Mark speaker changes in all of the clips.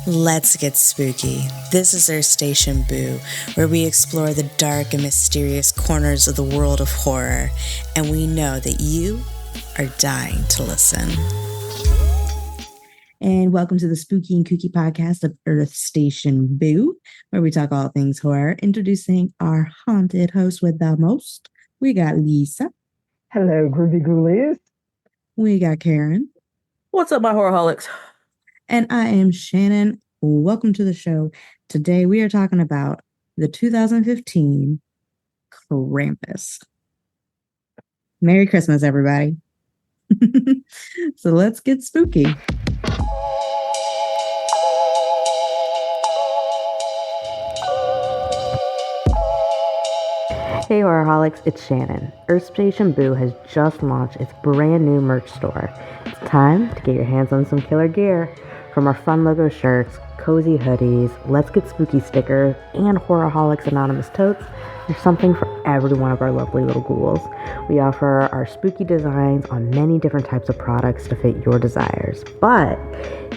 Speaker 1: Let's get spooky. This is our station Boo, where we explore the dark and mysterious corners of the world of horror, and we know that you are dying to listen.
Speaker 2: And welcome to the Spooky and Kooky podcast of Earth Station Boo, where we talk all things horror. Introducing our haunted host with the most, we got Lisa.
Speaker 3: Hello, Groovy Ghoulies.
Speaker 2: We got Karen.
Speaker 4: What's up, my horrorholics?
Speaker 2: And I am Shannon. Welcome to the show. Today we are talking about the 2015 Krampus. Merry Christmas, everybody. So let's get spooky.
Speaker 5: Hey horrorholics, it's Shannon. Earth Station Boo has just launched its brand new merch store. It's time to get your hands on some killer gear. From our fun logo shirts, cozy hoodies, Let's Get Spooky stickers, and Horrorholics Anonymous totes, there's something for every one of our lovely little ghouls. We offer our spooky designs on many different types of products to fit your desires. But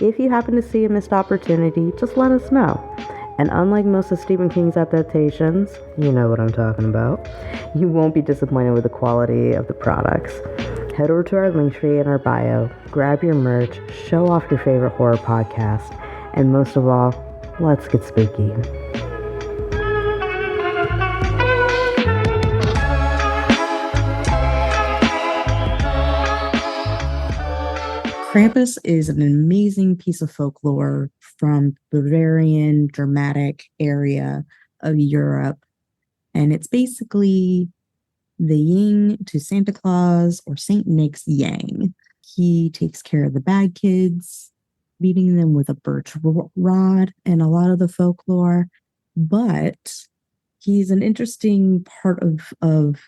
Speaker 5: if you happen to see a missed opportunity, just let us know. And unlike most of Stephen King's adaptations, you know what I'm talking about, you won't be disappointed with the quality of the products. Head over to our link tree in our bio, grab your merch, show off your favorite horror podcast, and most of all, let's get spooky.
Speaker 2: Krampus is an amazing piece of folklore from Bavarian Germanic area of Europe. And it's basically the yin to Santa Claus or Saint Nick's yang. He takes care of the bad kids, beating them with a birch rod and a lot of the folklore. But he's an interesting part of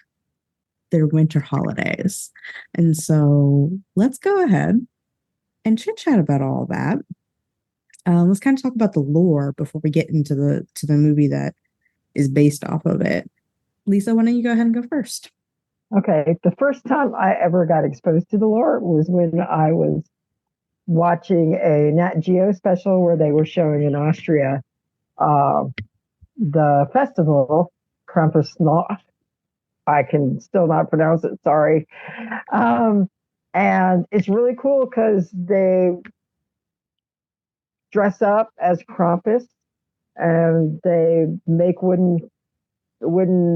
Speaker 2: their winter holidays. And so let's go ahead and chit chat about all that. Let's kind of talk about the lore before we get into the movie that is based off of it. Lisa, why don't you go ahead and go first?
Speaker 3: Okay, the first time I ever got exposed to the lore was when I was watching a Nat Geo special where they were showing in Austria the festival, Krampus. I can still not pronounce it, sorry. And it's really cool because they dress up as Krampus and they make wooden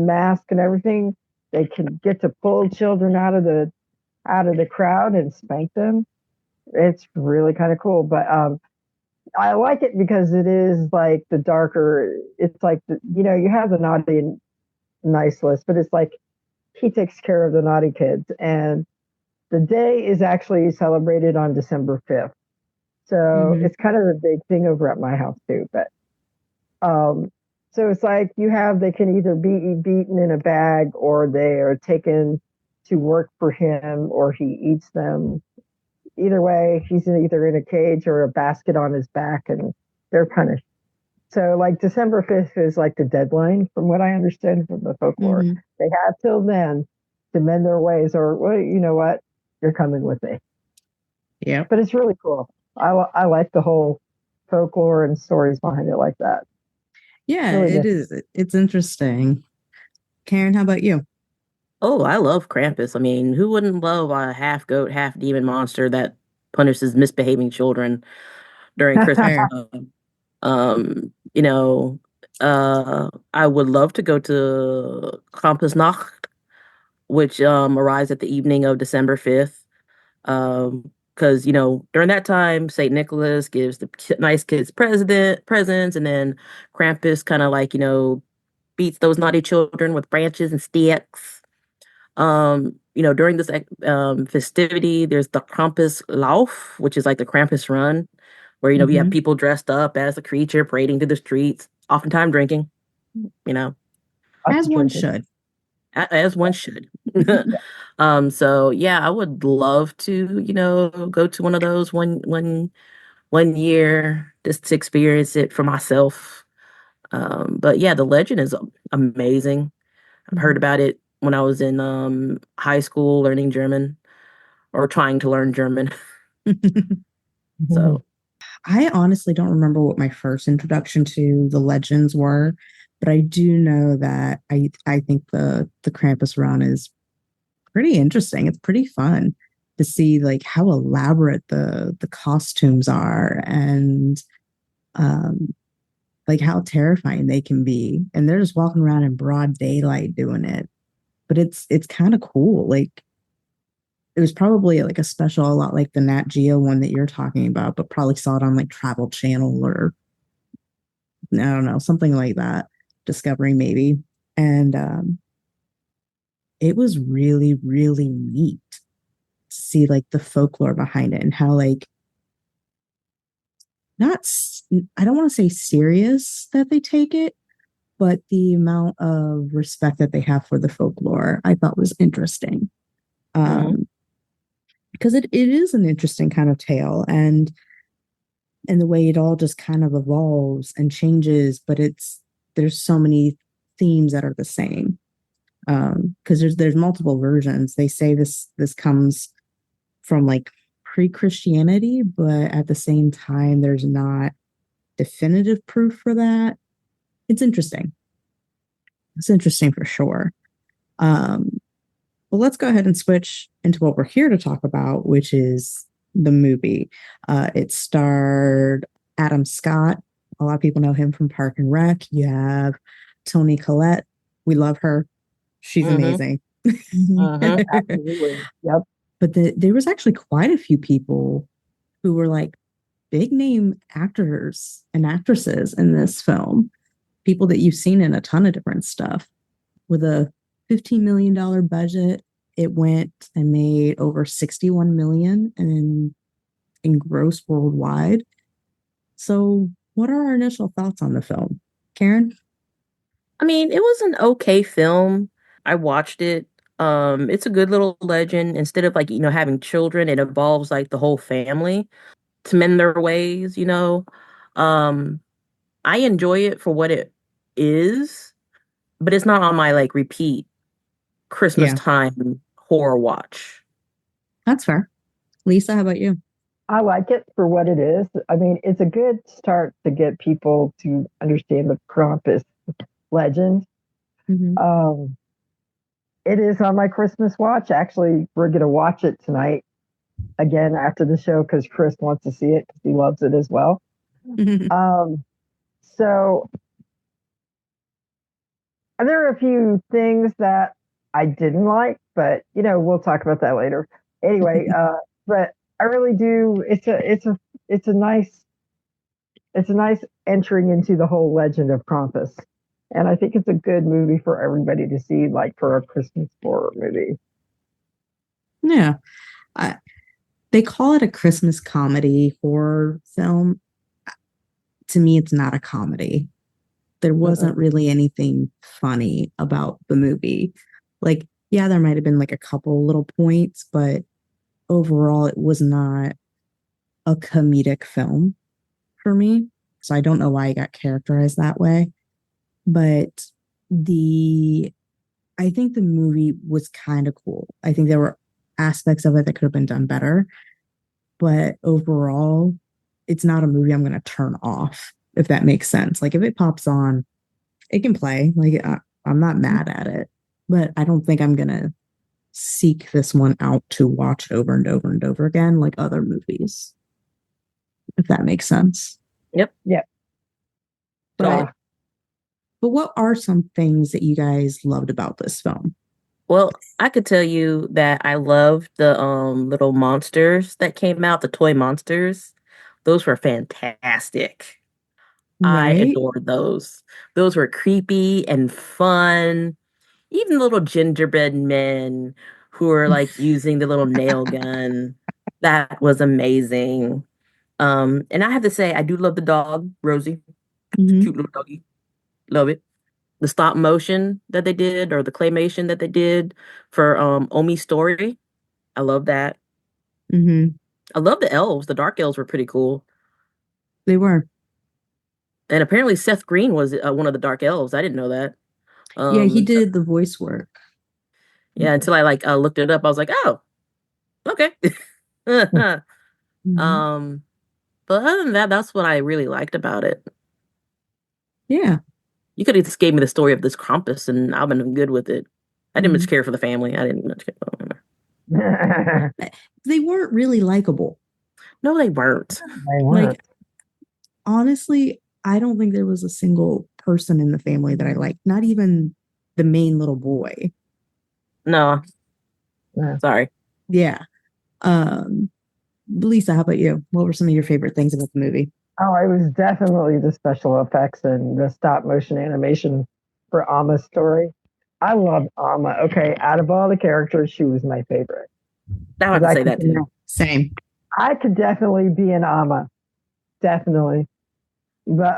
Speaker 3: mask and everything. They can get to pull children out of the crowd and spank them. It's really kind of cool. But I like it because it is like the darker. It's like you have the naughty and nice list, but it's like he takes care of the naughty kids. And the day is actually celebrated on December 5th. So it's kind of a big thing over at my house too. But so it's like they can either be beaten in a bag or they are taken to work for him or he eats them. Either way, he's either in a cage or a basket on his back and they're punished. So like December 5th is like the deadline from what I understand from the folklore. They have till then to mend their ways or, well, you know what? You're coming with me.
Speaker 2: Yeah.
Speaker 3: But it's really cool. I like the whole folklore and stories behind it like that.
Speaker 2: Yeah, really it is. It's interesting. Karen, how about you?
Speaker 4: Oh, I love Krampus. I mean, who wouldn't love a half goat, half demon monster that punishes misbehaving children during Christmas? I would love to go to Krampusnacht, which arrives at the evening of December 5th. Because, during that time, St. Nicholas gives the nice kids presents, and then Krampus kind of like, beats those naughty children with branches and sticks. During this festivity, there's the Krampus Lauf, which is like the Krampus Run, where, we have people dressed up as a creature parading through the streets, oftentimes drinking,
Speaker 2: As one should.
Speaker 4: As one should. So yeah, I would love to, go to one of those one year just to experience it for myself. But yeah, the legend is amazing. I've heard about it when I was in high school learning German or trying to learn German. So
Speaker 2: I honestly don't remember what my first introduction to the legends were, but I do know that I think the Krampus run is pretty interesting. It's pretty fun to see like how elaborate the costumes are and um like how terrifying they can be. And they're just walking around in broad daylight doing it. But it's kind of cool. Like it was probably like a special, a lot like the Nat Geo one that you're talking about, but probably saw it on like Travel Channel or I don't know, something like that. Discovery maybe. And it was really, really neat to see like the folklore behind it and how like not I don't want to say serious that they take it, but the amount of respect that they have for the folklore I thought was interesting.
Speaker 4: Mm-hmm.
Speaker 2: Um, because it is an interesting kind of tale and the way it all just kind of evolves and changes, but there's so many themes that are the same. Because there's multiple versions. They say this comes from like pre-Christianity, but at the same time, there's not definitive proof for that. It's interesting. It's interesting for sure. Um, well, let's go ahead and switch into what we're here to talk about, which is the movie. It starred Adam Scott. A lot of people know him from Park and Rec. You have Toni Collette. We love her. She's
Speaker 4: Mm-hmm.
Speaker 2: amazing.
Speaker 4: Mm-hmm.
Speaker 3: Absolutely. Yep.
Speaker 2: But there was actually quite a few people who were like big name actors and actresses in this film. People that you've seen in a ton of different stuff. With a $15 million budget, it went and made over 61 million in gross worldwide. So, what are our initial thoughts on the film, Karen?
Speaker 4: I mean, it was an okay film. I watched it. It's a good little legend. Instead of like, having children, it involves like the whole family to mend their ways. Um, I enjoy it for what it is, but it's not on my like repeat Christmas
Speaker 2: Yeah,
Speaker 4: time horror watch.
Speaker 2: that's fair. Lisa, how about you?
Speaker 3: I like it for what it is. I mean, it's a good start to get people to understand the Krampus legend.
Speaker 2: Mm-hmm.
Speaker 3: Um, it is on my Christmas watch. Actually, we're going to watch it tonight again after the show because Chris wants to see it because he loves it as well. Um, so there are a few things that I didn't like, but we'll talk about that later. Anyway, but I really do. It's a nice entering into the whole legend of Krampus, and I think it's a good movie for everybody to see, like for a Christmas horror movie.
Speaker 2: Yeah, I, they call it a Christmas comedy horror film. To me, it's not a comedy. There
Speaker 3: Mm-mm.
Speaker 2: wasn't really anything funny about the movie. Like, yeah, there might have been like a couple little points, but overall, it was not a comedic film for me. So I don't know why it got characterized that way. But the I think the movie was kind of cool. I think there were aspects of it that could have been done better. But overall, it's not a movie I'm going to turn off, if that makes sense. Like if it pops on, it can play. Like I'm not mad at it, but I don't think I'm going to seek this one out to watch over and over and over again like other movies, if that makes sense.
Speaker 4: Yep.
Speaker 3: Yeah.
Speaker 2: But but what are some things that you guys loved about this film?
Speaker 4: Well, I could tell you that I loved the little monsters that came out, the toy monsters. Those were fantastic. I
Speaker 2: Right?
Speaker 4: adored those. Those were creepy and fun. Even little gingerbread men who were like using the little nail gun. That was amazing. And I have to say, I do love the dog, Rosie.
Speaker 2: Mm-hmm.
Speaker 4: Cute little doggy. Love it. The stop motion that they did or the claymation that they did for Omi's story. I love that.
Speaker 2: Mm-hmm.
Speaker 4: I love the elves. The dark elves were pretty cool.
Speaker 2: They were.
Speaker 4: And apparently Seth Green was one of the dark elves. I didn't know that.
Speaker 2: Yeah, he
Speaker 4: And so,
Speaker 2: did the voice work.
Speaker 4: yeah, until I like looked it up, I was like, oh, okay.
Speaker 2: Mm-hmm.
Speaker 4: um, But other than that, that's what I really liked about it.
Speaker 2: Yeah.
Speaker 4: You could have just gave me the story of this Krampus, and I've been good with it. I didn't
Speaker 2: Mhm.
Speaker 4: much care for the family. I didn't much care for them.
Speaker 2: They weren't really likable.
Speaker 4: No, they weren't.
Speaker 3: They weren't.
Speaker 2: Like, honestly, I don't think there was a single person in the family that I liked, not even the main little boy.
Speaker 4: No.
Speaker 3: Yeah.
Speaker 4: Sorry.
Speaker 2: Yeah. Lisa, how about you? What were some of your favorite things about the movie?
Speaker 3: Oh, it was definitely the special effects and the stop motion animation for Amma's story. I loved Amma. Okay, out of all the characters, she was my favorite.
Speaker 4: I have to say that too.
Speaker 2: Same.
Speaker 3: I could definitely be an Amma. Definitely. But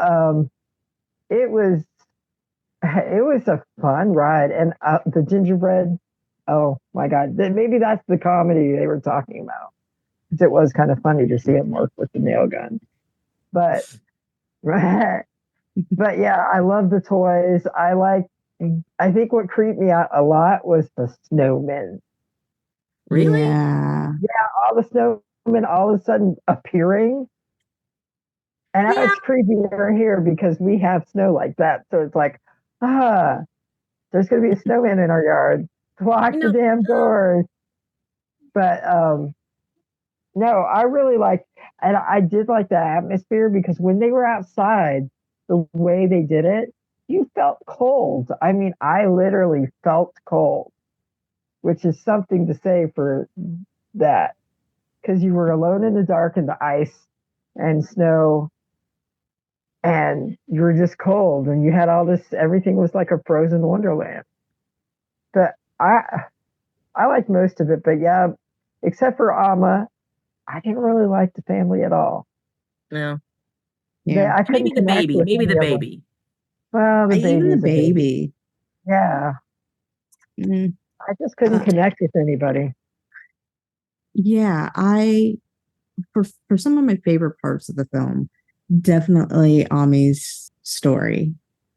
Speaker 3: it was a fun ride. And the gingerbread, oh my God. Maybe that's the comedy they were talking about. Because it was kind of funny to see him work with the nail gun. But but yeah, I love the toys. I think what creeped me out a lot was the snowmen.
Speaker 4: Really?
Speaker 2: Yeah.
Speaker 3: All the snowmen all of a sudden appearing. And
Speaker 4: Yeah.
Speaker 3: it's creepier here because we have snow like that. So it's like, there's gonna be a snowman in our yard. Lock the damn doors. But no, I really and I did like the atmosphere because when they were outside, the way they did it, you felt cold. I mean, I literally felt cold, which is something to say for that because you were alone in the dark in the ice and snow and you were just cold and you had all this, everything was like a frozen wonderland. But I like most of it, but yeah, except for Amma, I didn't really like the family at all.
Speaker 4: No.
Speaker 2: Yeah.
Speaker 3: I couldn't
Speaker 4: Maybe the
Speaker 3: connect
Speaker 4: baby.
Speaker 3: with
Speaker 4: Maybe the
Speaker 3: any of them.
Speaker 4: baby.
Speaker 3: Well, the
Speaker 2: Even the
Speaker 3: baby's a baby.
Speaker 2: baby.
Speaker 3: Yeah.
Speaker 2: Mm.
Speaker 3: I just couldn't connect with anybody.
Speaker 2: Yeah, for some of my favorite parts of the film, definitely Ami's story.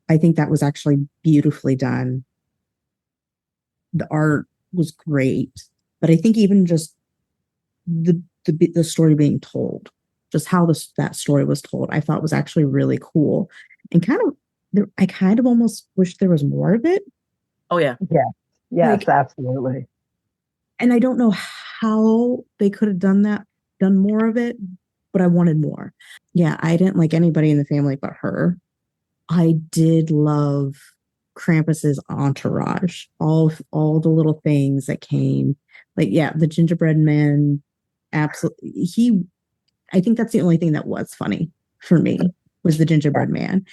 Speaker 2: I think that was actually beautifully done. The art was great, but I think even just the story being told, just how that story was told, I thought was actually really cool, and I kind of almost wish there was more of it.
Speaker 4: Oh yeah.
Speaker 3: Yeah. Yes, absolutely.
Speaker 2: And I don't know how they could have done more of it, but I wanted more. Yeah, I didn't like anybody in the family but her. I did love Krampus's entourage, all the little things that came. Like, yeah, the gingerbread man, absolutely. I think that's the only thing that was funny for me was the gingerbread man,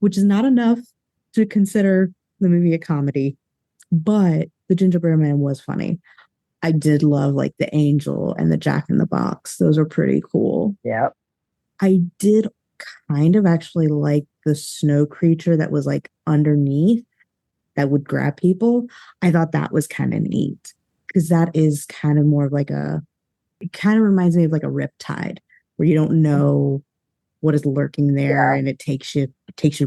Speaker 2: which is not enough to consider the movie a comedy, but the gingerbread man was funny. I did love like the angel and the Jack in the Box. Those are pretty cool.
Speaker 3: Yep.
Speaker 2: I did kind of actually like the snow creature that was like underneath that would grab people. I thought that was kind of neat because that is kind of more of like it kind of reminds me of like a riptide where you don't know what is lurking there and it takes you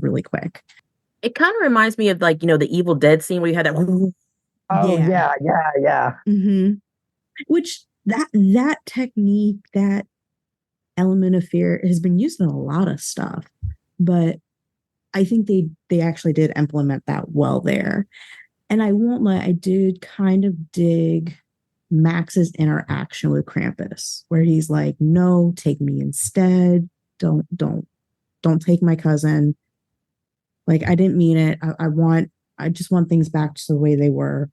Speaker 2: really quick.
Speaker 4: It kind of reminds me of like, the Evil Dead scene where you had that.
Speaker 3: Oh yeah.
Speaker 2: Mm-hmm. Which that technique, that element of fear has been used in a lot of stuff, but I think they actually did implement that well there. And I won't lie, I did kind of dig Max's interaction with Krampus, where he's like, "No, take me instead. Don't take my cousin. Like, I didn't mean it. I just want things back to the way they were."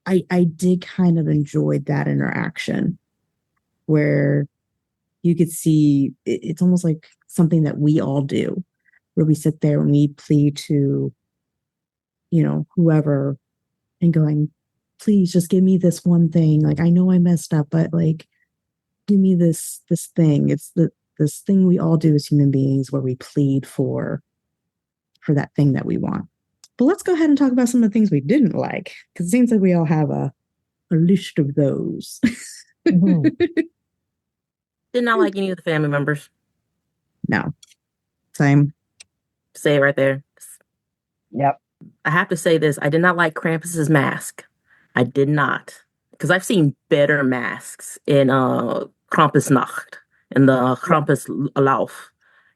Speaker 2: I did kind of enjoy that interaction where you could see it's almost like something that we all do, where we sit there and we plead to, whoever and going, please just give me this one thing. Like, I know I messed up, but like, give me this thing. It's this thing we all do as human beings where we plead for that thing that we want. But let's go ahead and talk about some of the things we didn't like, because it seems like we all have a list of those.
Speaker 3: Mm-hmm.
Speaker 4: Did not like any of the family members.
Speaker 2: No. Same.
Speaker 4: Say it right there.
Speaker 3: Yep.
Speaker 4: I have to say this. I did not like Krampus's mask. I did not. Because I've seen better masks in Krampusnacht. and the Krampus Lauf.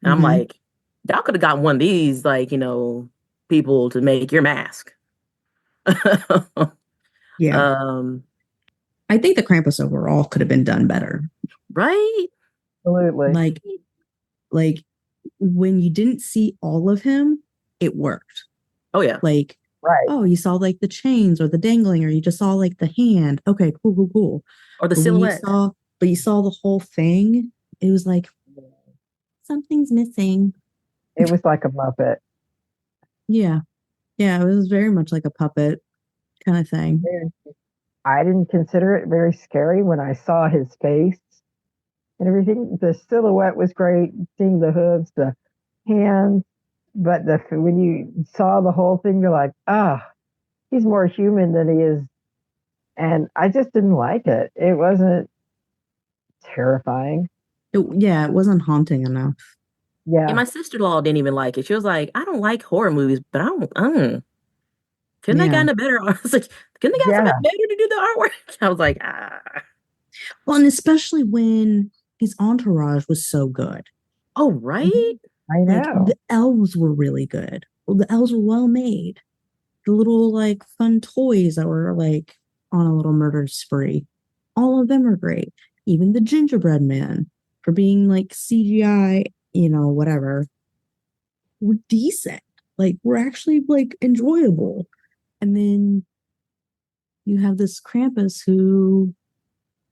Speaker 4: And I'm
Speaker 2: Mhm.
Speaker 4: like, y'all could have got one of these, like, people to make your mask.
Speaker 2: Yeah.
Speaker 4: um,
Speaker 2: I think the Krampus overall could have been done better.
Speaker 4: right?
Speaker 3: Absolutely.
Speaker 2: Like when you didn't see all of him, it worked.
Speaker 4: Oh yeah.
Speaker 2: Like,
Speaker 3: Right.
Speaker 2: oh, you saw like the chains or the dangling, or you just saw like the hand. Okay, cool.
Speaker 4: Or the
Speaker 2: But when
Speaker 4: silhouette.
Speaker 2: you saw the whole thing, it was like something's missing.
Speaker 3: It was like a Muppet.
Speaker 2: Yeah. Yeah, it was very much like a puppet kind of thing.
Speaker 3: I didn't consider it very scary when I saw his face and everything. The silhouette was great, seeing the hooves, the hands, but when you saw the whole thing, you're like, he's more human than he is. And I just didn't like it. It wasn't terrifying.
Speaker 2: It wasn't haunting enough.
Speaker 4: Yeah,
Speaker 3: Yeah.
Speaker 4: my sister-in-law didn't even like it. She was like, I don't like horror movies, but I don't. Couldn't they gotten a better art? I was like, couldn't they got somebody better to do the artwork? I was like,
Speaker 2: Well, and especially when his entourage was so good.
Speaker 4: Oh, right?
Speaker 3: I know.
Speaker 2: Like the elves were really good. Well, the elves were well made. The little like fun toys that were like on a little murder spree. All of them are great. Even the gingerbread man, for being like CGI, whatever, were decent. Like we're actually like enjoyable. And then you have this Krampus who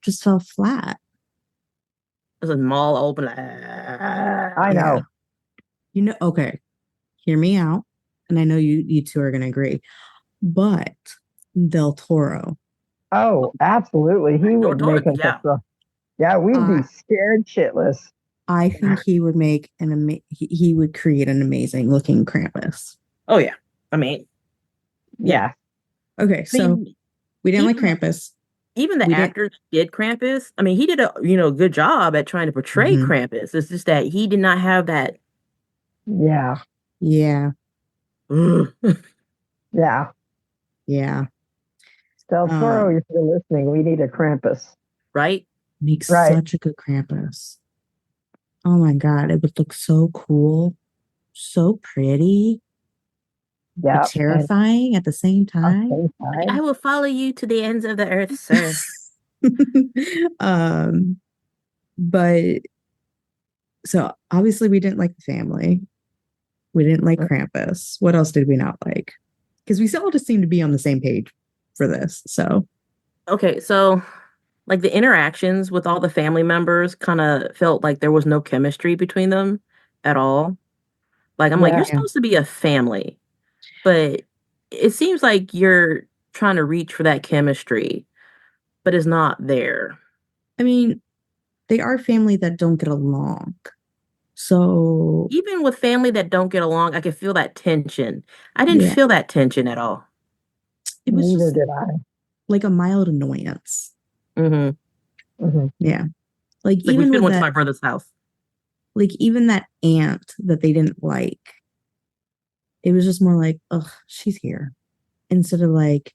Speaker 2: just fell flat.
Speaker 4: There's a mall open.
Speaker 3: I know.
Speaker 2: Okay, hear me out. And I know you two are going to agree. But Del Toro.
Speaker 3: Oh, absolutely. He would make us we'd be scared shitless.
Speaker 2: I think he would make he would create an amazing looking Krampus.
Speaker 4: Oh yeah. I mean, yeah.
Speaker 2: Okay, so we didn't like Krampus.
Speaker 4: Even the actor that did Krampus, I mean, he did a good job at trying to portray Krampus. It's just that he did not have that.
Speaker 3: Yeah.
Speaker 2: Yeah.
Speaker 3: Yeah.
Speaker 2: Yeah.
Speaker 3: Del Toro, if you're listening, we need a Krampus.
Speaker 4: Right?
Speaker 2: Makes such a good Krampus. Oh my God, it would look so cool, so pretty, but terrifying at the same time.
Speaker 4: I will follow you to the ends of the earth, sir.
Speaker 2: But so obviously we didn't like the family. We didn't like Krampus. What else did we not like? Because we all just seemed to be on the same page for this. So
Speaker 4: okay, so like the interactions with all the family members kind of felt like there was no chemistry between them at all. Like I'm like, you're supposed to be a family, but it seems like you're trying to reach for that chemistry, but it's not there.
Speaker 2: I mean, they are family that don't get along. So
Speaker 4: even with family that don't get along, I can feel that tension. I didn't feel that tension at all.
Speaker 2: It was
Speaker 3: Neither did I.
Speaker 2: Like a mild annoyance. Yeah. Like
Speaker 4: even we went to my brother's house.
Speaker 2: Like even that aunt that they didn't like. It was just more like, ugh, she's here. Instead of like,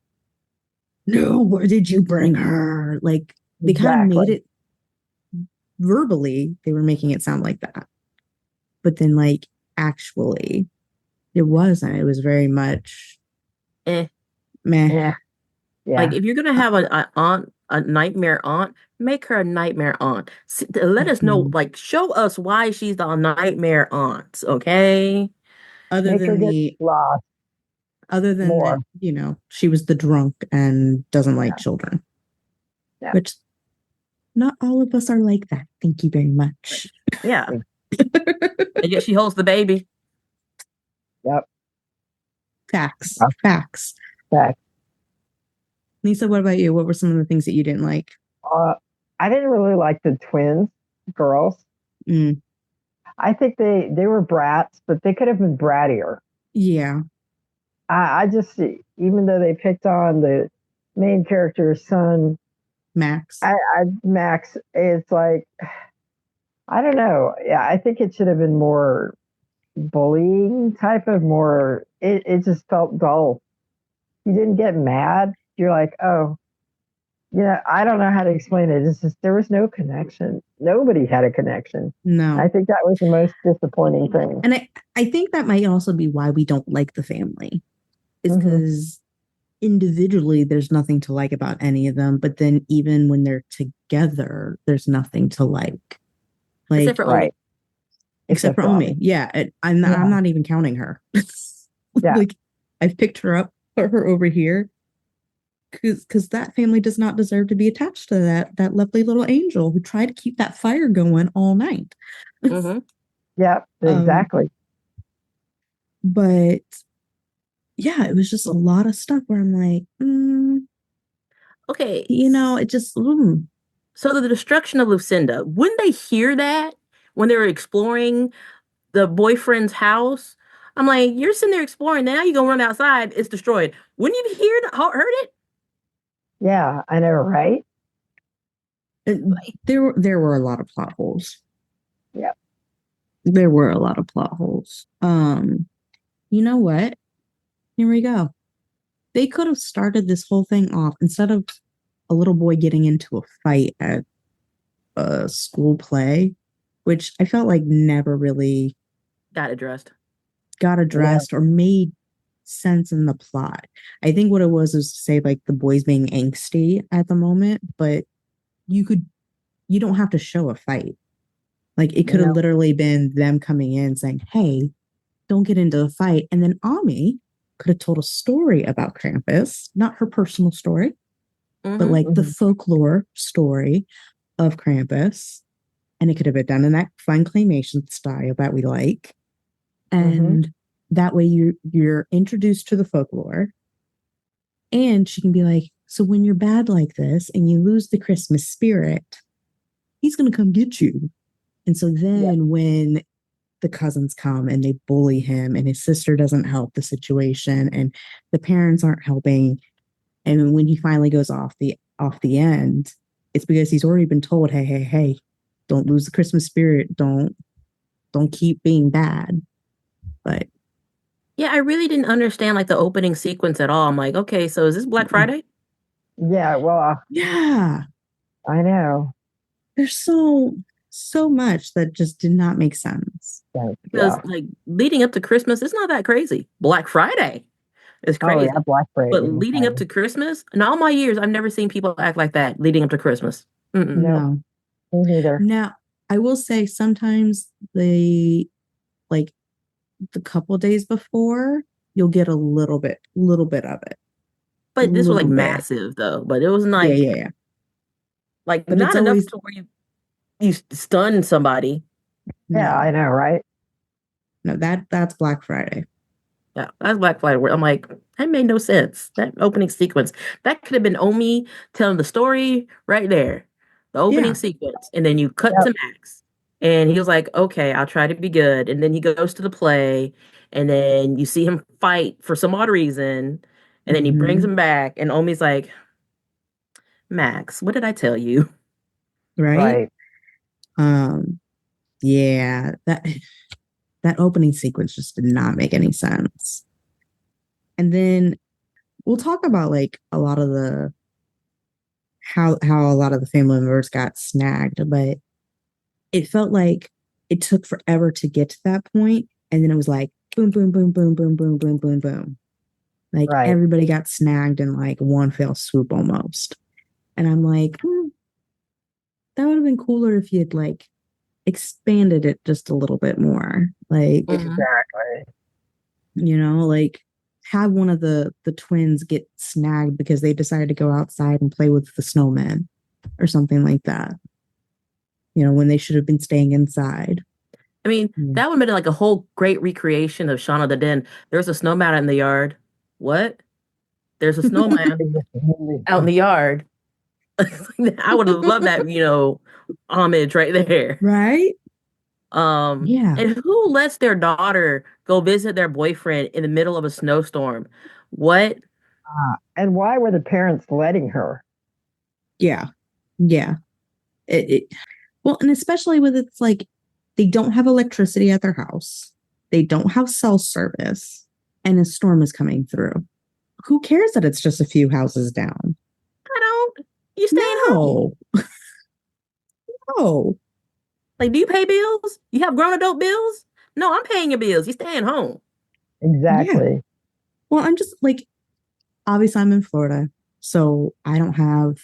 Speaker 2: no, where did you bring her? Like they kind of made it verbally, they were making it sound like that. But then like actually it wasn't. It was very much meh.
Speaker 3: Yeah.
Speaker 4: Like if you're gonna have a nightmare aunt, make her a nightmare aunt. Let us know, like show us why she's the nightmare aunt, okay?
Speaker 2: Other than that, she was the drunk and doesn't like children. Yeah. Which not all of us are like that. Thank you very much.
Speaker 4: Yeah. And yet she holds the baby.
Speaker 3: Yep.
Speaker 2: Facts. Lisa, what about you? What were some of the things that you didn't like?
Speaker 3: I didn't really like the twins, girls. I think they were brats, but they could have been brattier.
Speaker 2: Yeah.
Speaker 3: I just, even though they picked on the main character's son,
Speaker 2: Max.
Speaker 3: Max, it's like, I don't know. Yeah, I think it should have been more bullying type of more. It just felt dull. You didn't get mad. You're like, oh, yeah. I don't know how to explain it. It's just there was no connection. nobody had a connection.
Speaker 2: No.
Speaker 3: I think that was the most disappointing thing.
Speaker 2: And I think that might also be why we don't like the family, is because individually there's nothing to like about any of them, but then even when they're together, there's nothing to like.
Speaker 4: Except for Omi.
Speaker 3: Right.
Speaker 2: Except for Omi. Yeah. I'm not even counting her.
Speaker 3: Yeah.
Speaker 2: Like, I've picked her up, put her over here, because that family does not deserve to be attached to that lovely little angel who tried to keep that fire going all night.
Speaker 3: Yeah, exactly.
Speaker 2: But yeah, it was just a lot of stuff where I'm like,
Speaker 4: okay,
Speaker 2: it just.
Speaker 4: So the destruction of Lucinda, wouldn't they hear that when they were exploring the boyfriend's house? I'm like, you're sitting there exploring, now you go run outside, it's destroyed. Wouldn't you heard it?
Speaker 3: Yeah, I know, right?
Speaker 2: There were a lot of plot holes.
Speaker 3: Yeah.
Speaker 2: There were a lot of plot holes. You know what? Here we go. They could have started this whole thing off instead of a little boy getting into a fight at a school play, which I felt like never really
Speaker 4: got addressed
Speaker 2: or made sense in the plot. I think what it was to say like the boy's being angsty at the moment, but you don't have to show a fight. Like, it could have literally been them coming in saying, hey, don't get into a fight. And then Ami could have told a story about Krampus, not her personal story, but like the folklore story of Krampus. And it could have been done in that fun claymation style that we like. And that way you're introduced to the folklore. And she can be like, so when you're bad like this and you lose the Christmas spirit, he's going to come get you. And so then when the cousins come and they bully him and his sister doesn't help the situation and the parents aren't helping, and when he finally goes off the end, it's because he's already been told, hey, don't lose the Christmas spirit. Don't keep being bad. But
Speaker 4: yeah, I really didn't understand like the opening sequence at all. I'm like, okay, so is this Black Friday?
Speaker 3: Yeah, well,
Speaker 2: yeah,
Speaker 3: I know.
Speaker 2: There's so much that just did not make sense.
Speaker 4: Because like leading up to Christmas, it's not that crazy. Black Friday is crazy.
Speaker 3: Oh, yeah, Black Friday.
Speaker 4: But leading up to Christmas, in all my years, I've never seen people act like that leading up to Christmas.
Speaker 2: No.
Speaker 3: Me neither.
Speaker 2: Now, I will say sometimes they, like, the couple days before, you'll get a little bit of it.
Speaker 4: But this was like massive though. But it was like,
Speaker 2: yeah.
Speaker 4: Like, but not enough to where you stun somebody.
Speaker 3: Yeah, I know, right?
Speaker 2: No, that's Black Friday.
Speaker 4: Yeah, that's Black Friday. Where I'm like, that made no sense. That opening sequence, that could have been Omi telling the story right there, the opening sequence, and then you cut to Max, and he was like, "Okay, I'll try to be good." And then he goes to the play, and then you see him fight for some odd reason, and then he brings him back, and Omi's like, "Max, what did I tell you?"
Speaker 2: Right. Yeah, that opening sequence just did not make any sense. And then we'll talk about like a lot of the how a lot of the family members got snagged, but it felt like it took forever to get to that point, and then it was like boom, boom, boom, boom, boom, boom, boom, boom, boom. Like everybody got snagged in like one fell swoop almost. And I'm like, that would have been cooler if you'd like expanded it just a little bit more. Like,
Speaker 3: exactly.
Speaker 2: Like have one of the twins get snagged because they decided to go outside and play with the snowman or something like that. When they should have been staying inside.
Speaker 4: I mean, that would have been like a whole great recreation of Shaun of the Den. There's a snowman in the yard. What? There's a snowman out in the yard. I would have loved that, homage right there.
Speaker 2: Right?
Speaker 4: Yeah. And who lets their daughter go visit their boyfriend in the middle of a snowstorm? What?
Speaker 3: And why were the parents letting her?
Speaker 2: Yeah. Well, and especially with it's like they don't have electricity at their house. They don't have cell service, and a storm is coming through. Who cares that it's just a few houses down?
Speaker 4: I don't. You stay at home.
Speaker 2: No.
Speaker 4: Like, do you pay bills? You have grown adult bills? No, I'm paying your bills. You're staying home.
Speaker 3: Exactly.
Speaker 2: Yeah. Well, I'm just like, obviously I'm in Florida, so I don't have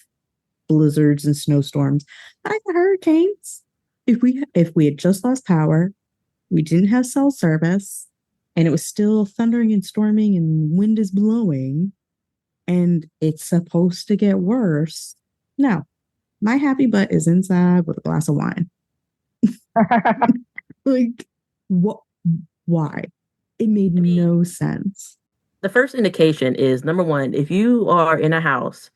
Speaker 2: blizzards and snowstorms. But I got hurricanes. If we had just lost power, we didn't have cell service, and it was still thundering and storming and wind is blowing, and it's supposed to get worse. No, my happy butt is inside with a glass of wine. Like, what? Why? It made
Speaker 4: I mean,
Speaker 2: no sense.
Speaker 4: the first indication is number one, if you are in a house,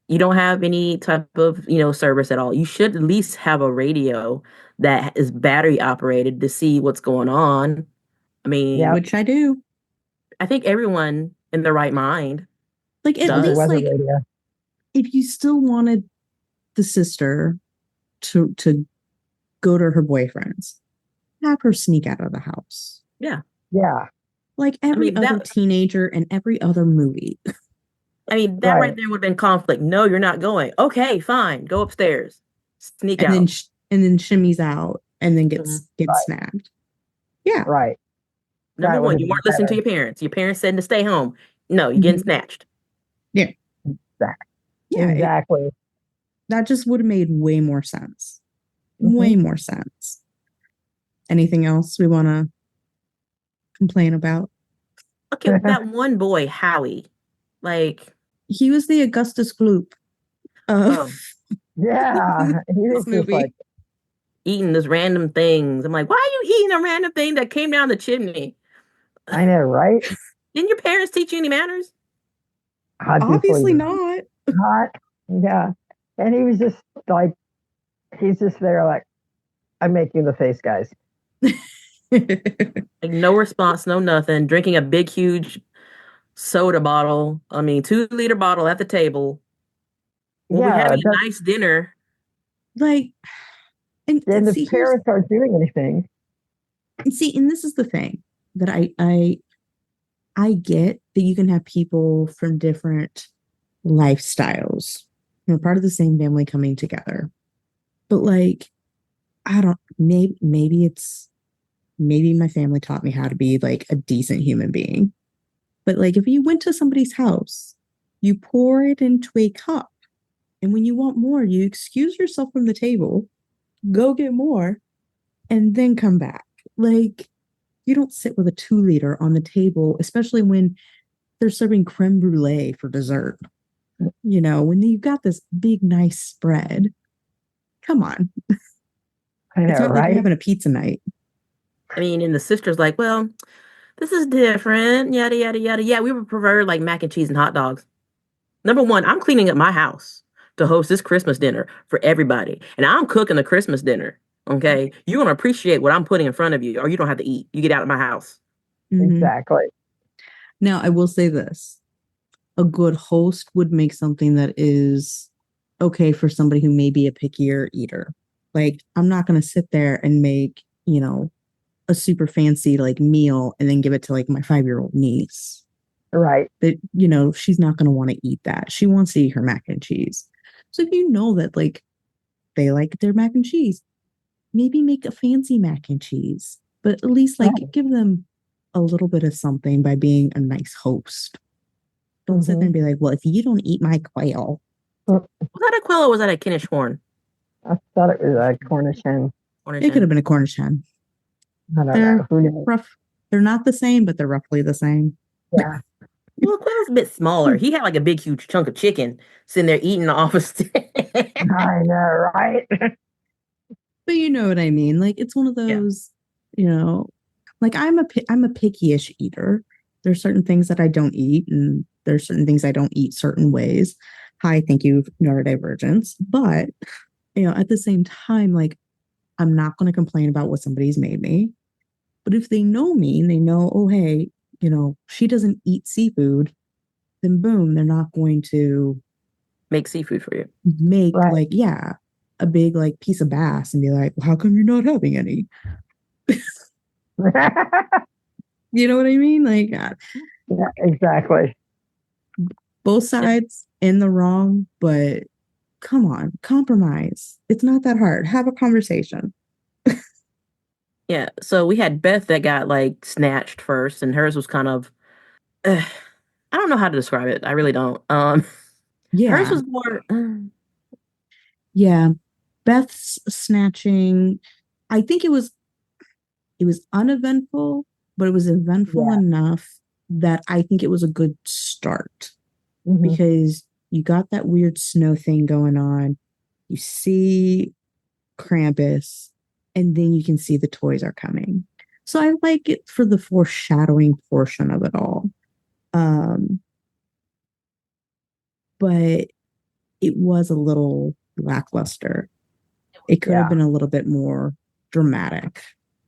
Speaker 4: you don't have any type of, service at all. You should at least have a radio that is battery operated to see what's going on. I mean,
Speaker 3: Yep.
Speaker 2: Which I do.
Speaker 4: I think everyone in their right mind
Speaker 2: Like, at
Speaker 4: does.
Speaker 2: least,
Speaker 3: weather
Speaker 2: like,
Speaker 3: radio.
Speaker 2: if you still wanted the sister to go to her boyfriend's, have her sneak out of the house.
Speaker 4: Yeah.
Speaker 3: Yeah.
Speaker 2: Like every
Speaker 4: mean,
Speaker 2: other teenager in every other movie.
Speaker 4: I mean, that right there would have been conflict. No, you're not going. Okay, fine. Go upstairs. Sneak
Speaker 2: and
Speaker 4: out.
Speaker 2: then shimmies out and then gets
Speaker 3: Right.
Speaker 2: snagged. Yeah.
Speaker 3: Right.
Speaker 4: Number
Speaker 3: That
Speaker 4: one,
Speaker 3: would
Speaker 4: you
Speaker 3: have
Speaker 4: weren't
Speaker 3: been
Speaker 4: listening to
Speaker 3: better.
Speaker 4: your parents. Your parents said to stay home. No, you're getting snatched.
Speaker 2: Yeah. Yeah.
Speaker 3: Exactly.
Speaker 2: That just would have made way more sense. Way more sense. Anything else we want to complain about?
Speaker 4: Okay, that one boy, Howie. Like,
Speaker 2: he was the Augustus Gloop of
Speaker 3: Yeah. He was
Speaker 2: this
Speaker 3: just
Speaker 2: movie.
Speaker 3: like
Speaker 4: eating this random things. I'm like, why are you eating a random thing that came down the chimney?
Speaker 3: I know, right?
Speaker 4: Didn't your parents teach you any manners?
Speaker 2: Obviously not.
Speaker 3: Yeah. And he was just like, he's just there like, I'm making the face, guys.
Speaker 4: Like, no response, no nothing. Drinking a big, huge soda bottle. I mean, 2-liter bottle at the table. Well, we're having a nice dinner.
Speaker 2: Like, and
Speaker 3: then the
Speaker 2: see,
Speaker 3: parents aren't doing anything.
Speaker 2: And see, and this is the thing that I get that you can have people from different lifestyles, part of the same family coming together. But like, I don't, maybe my family taught me how to be like a decent human being. But like, if you went to somebody's house, you pour it into a cup. And when you want more, you excuse yourself from the table, go get more, and then come back. Like, you don't sit with a 2-liter on the table, especially when they're serving creme brulee for dessert. When you've got this big, nice spread. Come on.
Speaker 3: I know,
Speaker 2: it's not
Speaker 3: right?
Speaker 2: like you're having a pizza night.
Speaker 4: I mean, and the sister's like, well, this is different, yada, yada, yada. Yeah, we would prefer like mac and cheese and hot dogs. Number one, I'm cleaning up my house to host this Christmas dinner for everybody. And I'm cooking the Christmas dinner. Okay. You're going to appreciate what I'm putting in front of you, or you don't have to eat. You get out of my house.
Speaker 3: Exactly.
Speaker 2: Now, I will say this. A good host would make something that is okay for somebody who may be a pickier eater. Like, I'm not going to sit there and make, a super fancy like meal and then give it to like my 5-year-old niece.
Speaker 3: Right.
Speaker 2: That, she's not going to want to eat that. She wants to eat her mac and cheese. So if you know that like they like their mac and cheese, maybe make a fancy mac and cheese, but at least like give them a little bit of something by being a nice host. Don't sit there and be like, well, if you don't eat my quail.
Speaker 4: Was that a quail or was that a Kentish horn?
Speaker 3: I thought it was a Cornish hen.
Speaker 2: It could have been a Cornish hen.
Speaker 3: I don't know. Who knows?
Speaker 2: They're not the same, but they're roughly the same.
Speaker 3: Yeah.
Speaker 4: Well, quail's a bit smaller. He had like a big, huge chunk of chicken sitting there eating off a stick.
Speaker 3: I know, right?
Speaker 2: But you know what I mean? Like, it's one of those, like I'm a picky-ish eater. There's certain things that I don't eat, and there's certain things I don't eat certain ways. Hi, thank you, neurodivergence. But, at the same time, like, I'm not going to complain about what somebody's made me. But if they know me and they know, oh, hey, she doesn't eat seafood, then boom, they're not going to
Speaker 4: make seafood for you.
Speaker 2: Make a big like piece of bass and be like, well, how come you're not having any? You know what I mean? Like,
Speaker 3: yeah, exactly.
Speaker 2: Both sides in the wrong, but come on, compromise. It's not that hard. Have a conversation.
Speaker 4: Yeah, so we had Beth that got like snatched first, and hers was kind of I don't know how to describe it. I really don't. Hers
Speaker 2: Yeah.
Speaker 4: was more
Speaker 2: Yeah. Beth's snatching, I think it was uneventful, but it was eventful
Speaker 3: Yeah.
Speaker 2: enough that I think it was a good start
Speaker 3: Hmm.
Speaker 2: because you got that weird snow thing going on. You see Krampus, and then you can see the toys are coming. So I like it for the foreshadowing portion of it all. Um, but it was a little lackluster. It could have
Speaker 3: Yeah.
Speaker 2: been a little bit more dramatic,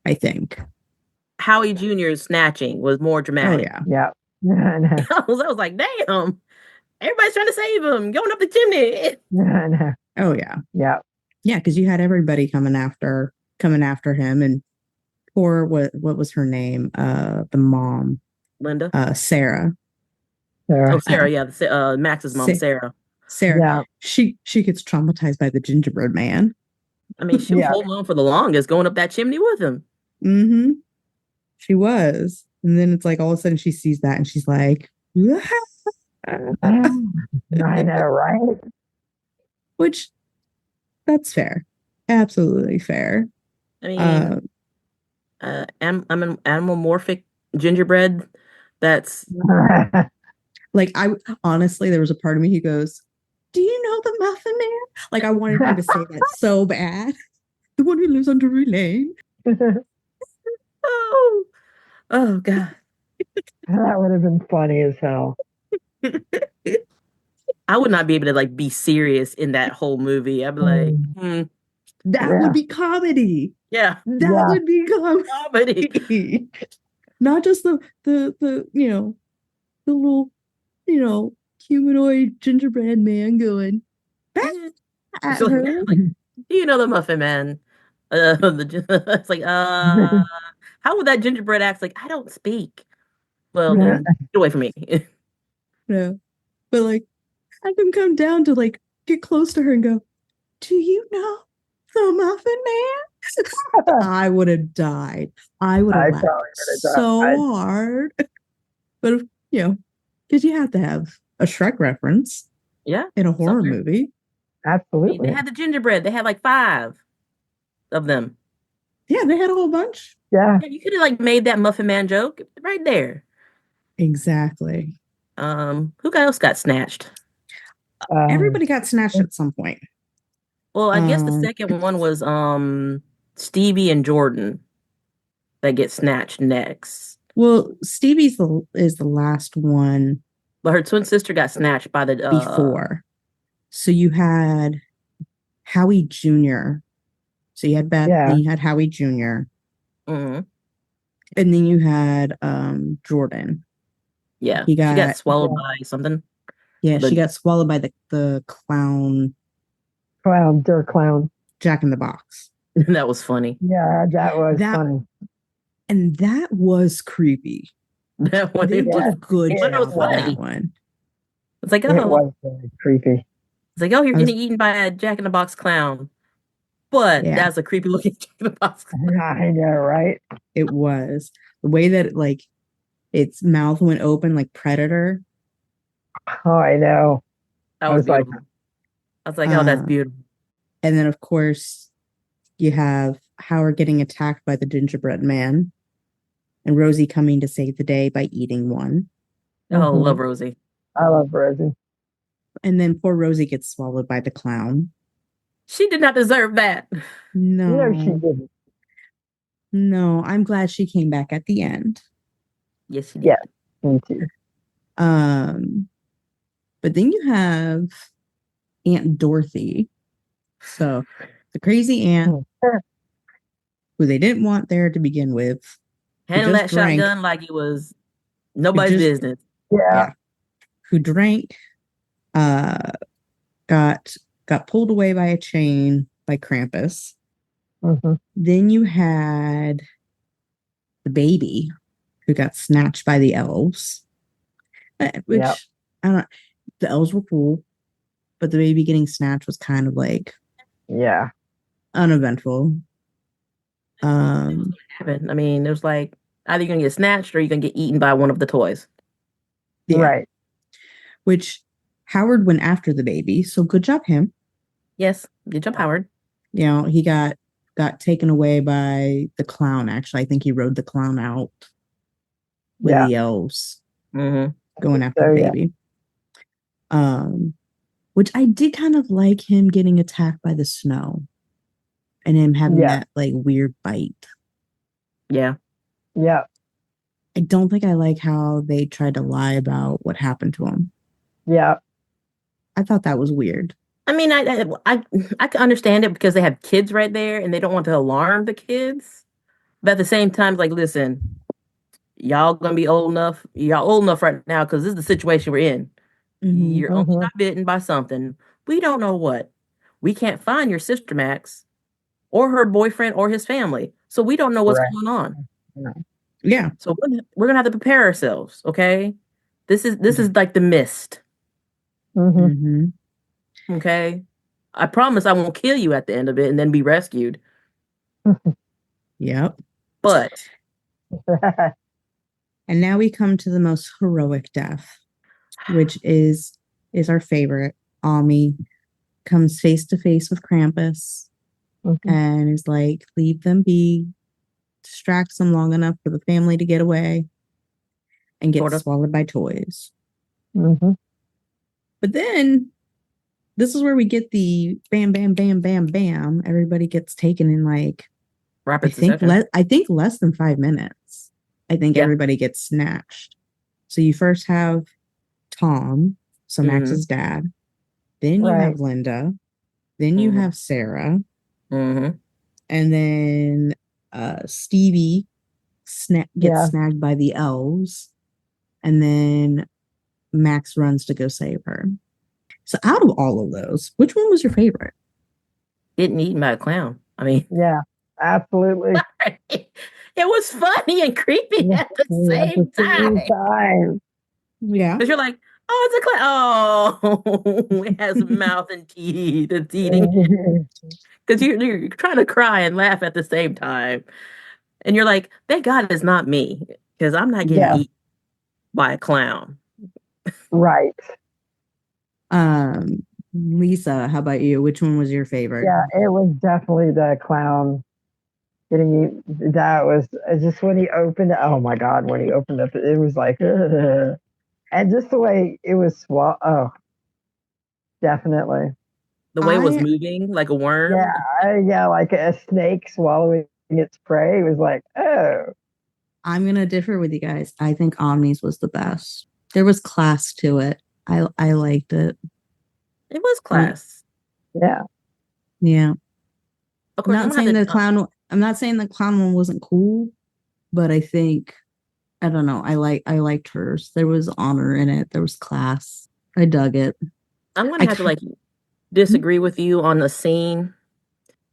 Speaker 2: I think.
Speaker 4: Howie Jr.'s snatching was more
Speaker 2: Oh
Speaker 4: dramatic.
Speaker 2: yeah.
Speaker 3: Yeah. Yeah.
Speaker 4: I was like, damn, everybody's trying to save him, going up the chimney.
Speaker 3: Yeah.
Speaker 2: Oh yeah.
Speaker 3: Yeah.
Speaker 2: Yeah, because you had everybody coming after him, and poor what was her name? The mom,
Speaker 4: Linda.
Speaker 2: Sarah.
Speaker 4: Oh,
Speaker 3: Sarah.
Speaker 4: Sarah, yeah, Max's mom,
Speaker 2: Sa-
Speaker 4: Sarah.
Speaker 2: Sarah.
Speaker 3: Yeah.
Speaker 2: She gets traumatized by the gingerbread man.
Speaker 4: I mean, she was
Speaker 3: Yeah.
Speaker 4: holding on for the longest, going up that chimney with him.
Speaker 2: Mm-hmm. She was. And then it's like all of a sudden she sees that and she's like,
Speaker 3: I know, right?
Speaker 2: which that's fair. Absolutely fair.
Speaker 4: I mean,
Speaker 2: Uh,
Speaker 4: I'm an animalmorphic gingerbread. That's
Speaker 2: like I honestly, there was a part of me who goes, "Do you know the Muffin Man?" Like I wanted him to say that so bad. The one who lives on Drury Lane.
Speaker 4: oh, oh God.
Speaker 3: That would have been funny as hell.
Speaker 4: I would not be able to like be serious in that whole movie. I'd be like,
Speaker 2: That
Speaker 3: Yeah.
Speaker 2: would be comedy.
Speaker 4: yeah,
Speaker 2: That
Speaker 3: Yeah.
Speaker 2: would be
Speaker 4: comedy.
Speaker 2: comedy. Not just the the little humanoid gingerbread man going back at
Speaker 4: So, yeah,
Speaker 2: her.
Speaker 4: like, you know the Muffin Man. It's like, how would that gingerbread act? Like, I don't speak. Well, then get away from me.
Speaker 2: No, but like have him come down to like get close to her and go, "Do you know the Muffin Man?" I would have died. I would have
Speaker 3: I
Speaker 2: laughed
Speaker 3: probably would have
Speaker 2: so hard. But because you have to have a Shrek reference
Speaker 4: Yeah,
Speaker 2: in a horror
Speaker 4: somewhere.
Speaker 2: movie.
Speaker 4: I mean,
Speaker 3: absolutely.
Speaker 4: they had the gingerbread. They had like 5 of them.
Speaker 2: Yeah, they had a whole bunch.
Speaker 3: Yeah.
Speaker 4: Yeah, you could have like made that Muffin Man joke right there.
Speaker 2: Exactly.
Speaker 4: Who else got snatched?
Speaker 2: Everybody got snatched at some point.
Speaker 4: Well, I guess the second one was Stevie and Jordan that get snatched next.
Speaker 2: Well, Stevie's is the last one
Speaker 4: But her twin sister got snatched by the
Speaker 2: before. So you had Howie Jr. So you had Beth,
Speaker 3: Yeah.
Speaker 2: then you had Howie Jr.
Speaker 4: Mhm.
Speaker 2: And then you had Jordan.
Speaker 4: Yeah,
Speaker 2: He
Speaker 4: she got
Speaker 2: got
Speaker 4: swallowed by something.
Speaker 2: she got swallowed by the clown
Speaker 3: Clown, Dirk Clown.
Speaker 2: Jack in the Box.
Speaker 4: That was funny.
Speaker 3: Yeah, that was funny.
Speaker 2: And that was creepy.
Speaker 4: That one
Speaker 2: They
Speaker 4: it
Speaker 2: did
Speaker 4: was,
Speaker 2: a good
Speaker 4: but it was
Speaker 2: job on
Speaker 4: funny.
Speaker 2: that one.
Speaker 4: It's like,
Speaker 3: It
Speaker 4: oh,
Speaker 3: was very creepy.
Speaker 4: it's like, oh, you're
Speaker 2: I was-
Speaker 4: getting eaten by a Jack in the Box clown. But
Speaker 2: Yeah.
Speaker 4: that's a creepy looking Jack in the Box clown.
Speaker 3: I know, right?
Speaker 2: It was. The way that like its mouth went open like Predator.
Speaker 3: Oh, I know.
Speaker 4: That
Speaker 3: I
Speaker 4: was
Speaker 3: was like,
Speaker 4: beautiful. I was like, oh, that's
Speaker 2: Uh,
Speaker 4: beautiful.
Speaker 2: And then of course you have Howard getting attacked by the gingerbread man and Rosie coming to save the day by eating one.
Speaker 4: Oh,
Speaker 3: mhm.
Speaker 4: love Rosie.
Speaker 3: I love Rosie.
Speaker 2: And then poor Rosie gets swallowed by the clown.
Speaker 4: She did not deserve that.
Speaker 2: No.
Speaker 3: No, she didn't.
Speaker 2: No, I'm glad she came back at the end.
Speaker 4: Yes, she did.
Speaker 3: Yeah. Me too.
Speaker 2: But then you have Aunt Dorothy. So the crazy aunt who they didn't want there to begin with.
Speaker 4: Handling that
Speaker 2: just drank.
Speaker 4: shotgun like it was nobody's business.
Speaker 3: Yeah.
Speaker 2: Who drank, got pulled away by a chain by Krampus.
Speaker 3: Mhm.
Speaker 2: Then you had the baby who got snatched by the elves. Which
Speaker 3: Yep.
Speaker 2: I don't know. The elves were cool, but the baby getting snatched was kind of like
Speaker 3: Yeah.
Speaker 2: uneventful.
Speaker 4: happened? I mean, it was like either you're gonna get snatched or you're gonna get eaten by one of the toys.
Speaker 2: Yeah.
Speaker 3: Right.
Speaker 2: Which Howard went after the baby, so good job him.
Speaker 4: Yes, good job, Howard.
Speaker 2: You know, he got taken away by the clown. Actually, I think he rode the clown out with
Speaker 3: Yeah.
Speaker 2: the elves
Speaker 4: Mm-hmm.
Speaker 2: going after
Speaker 3: So,
Speaker 2: the
Speaker 3: yeah.
Speaker 2: baby. Which I did kind of like him getting attacked by the snow and him having
Speaker 3: Yeah.
Speaker 2: that like weird bite.
Speaker 4: Yeah.
Speaker 3: Yeah.
Speaker 2: I don't think I like how they tried to lie about what happened to him.
Speaker 3: Yeah.
Speaker 2: I thought that was weird.
Speaker 4: I mean, I can understand it because they have kids right there and they don't want to alarm the kids. But at the same time, like, listen, y'all gonna be old enough. Y'all old enough right now because this is the situation we're in.
Speaker 2: Mhm.
Speaker 4: Your uncle got bitten by something. We don't know what. We can't find your sister Max or her boyfriend or his family. So we don't know what's
Speaker 3: Right.
Speaker 4: going on.
Speaker 2: Yeah.
Speaker 4: So we're gonna have to prepare ourselves, okay? This is like the mist.
Speaker 3: Mm-hmm.
Speaker 2: Mm-hmm.
Speaker 4: Okay. I promise I won't kill you at the end of it and then be rescued.
Speaker 2: Yep.
Speaker 4: But
Speaker 2: And now we come to the most heroic death, which is our favorite. Ami comes face to face with Krampus and is like, leave them be, distracts them long enough for the family to get away and get
Speaker 4: Sort of.
Speaker 2: swallowed by toys.
Speaker 3: Mm-hmm.
Speaker 2: But then this is where we get the bam, bam, bam, bam, bam. Everybody gets taken in like
Speaker 4: Rapid succession.
Speaker 2: I think less than 5 minutes. I think
Speaker 4: Yeah.
Speaker 2: everybody gets snatched. So you first have Tom, so Max's dad. Then you
Speaker 3: Right.
Speaker 2: have Linda. Then you have Sarah.
Speaker 4: Mm-hmm.
Speaker 2: And then Stevie gets snagged by the elves. And then Max runs to go save her. So out of all of those, which one was your favorite?
Speaker 4: Getting eaten by a clown. I mean,
Speaker 3: Yeah, absolutely.
Speaker 4: it was funny and creepy at the same time.
Speaker 2: Yeah.
Speaker 4: Because you're like, oh, it's a clown. Oh, it has mouth and teeth. It's eating. Because you're trying to cry and laugh at the same time. And you're like, thank God it's not me. Because I'm not getting eaten by a clown.
Speaker 3: Right.
Speaker 2: Lisa, how about you? Which one was your favorite?
Speaker 3: Yeah, it was definitely the clown getting you. That was just when he opened it. Oh my God, when he opened it, it was like, and just the way it was oh, definitely.
Speaker 4: The way it was moving like a worm.
Speaker 3: Yeah, like a snake swallowing its prey. It was like, oh.
Speaker 2: I'm gonna differ with you guys. I think Omni's was the best. There was class to it. I liked it.
Speaker 4: It was class.
Speaker 3: Yeah.
Speaker 2: Yeah.
Speaker 4: Of course,
Speaker 2: I'm not saying the clown one wasn't cool, but I think I don't know. I liked hers. There was honor in it. There was class. I dug it.
Speaker 4: I'm gonna have to like disagree with you on the scene.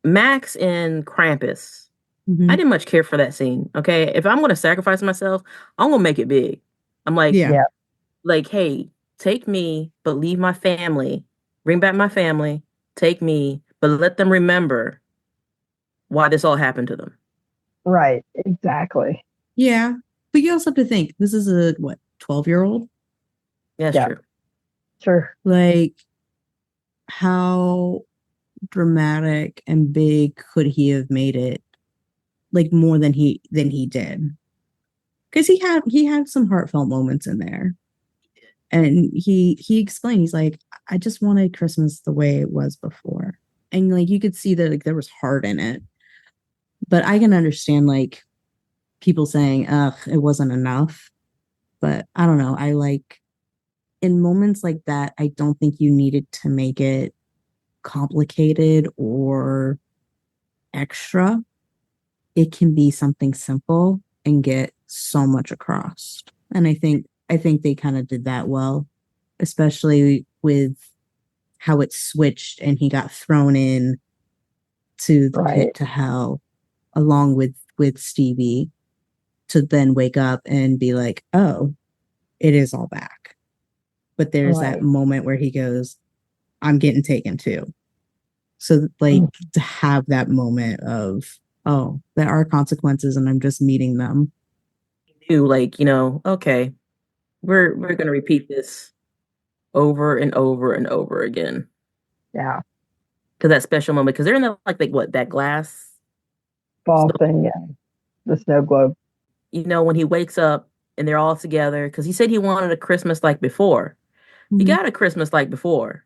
Speaker 4: Max and Krampus.
Speaker 2: Mm-hmm.
Speaker 4: I didn't much care for that scene. Okay, if I'm gonna sacrifice myself, I'm gonna make it big. I'm like, like, hey, take me, but leave my family. Bring back my family. Take me, but let them remember why this all happened to them.
Speaker 3: Right. Exactly.
Speaker 2: Yeah, but you also have to think this is a 12-year-old.
Speaker 4: That's true.
Speaker 3: Sure.
Speaker 2: Like, how dramatic and big could he have made it? Like more than he did, because he had some heartfelt moments in there, and he explained, he's like, I just wanted Christmas the way it was before, and like you could see that like there was heart in it. But I can understand like people saying, "Ugh, it wasn't enough." But I don't know. I like in moments like that. I don't think you needed to make it complicated or extra. It can be something simple and get so much across. And I think they kind of did that well, especially with how it switched and he got thrown in to the pit to hell along with Stevie to then wake up and be like, oh, it is all back. But there's that moment where he goes, I'm getting taken too. So like to have that moment of, oh, there are consequences and I'm just meeting them.
Speaker 4: Knew, like, okay, we're gonna repeat this over and over and over again.
Speaker 3: Yeah.
Speaker 4: To that special moment, because they're in that like what, that glass
Speaker 3: Ball
Speaker 4: snow,
Speaker 3: thing, yeah. The snow globe.
Speaker 4: when he wakes up and they're all together, because he said he wanted a Christmas like before. He
Speaker 2: Mhm.
Speaker 4: got a Christmas like before,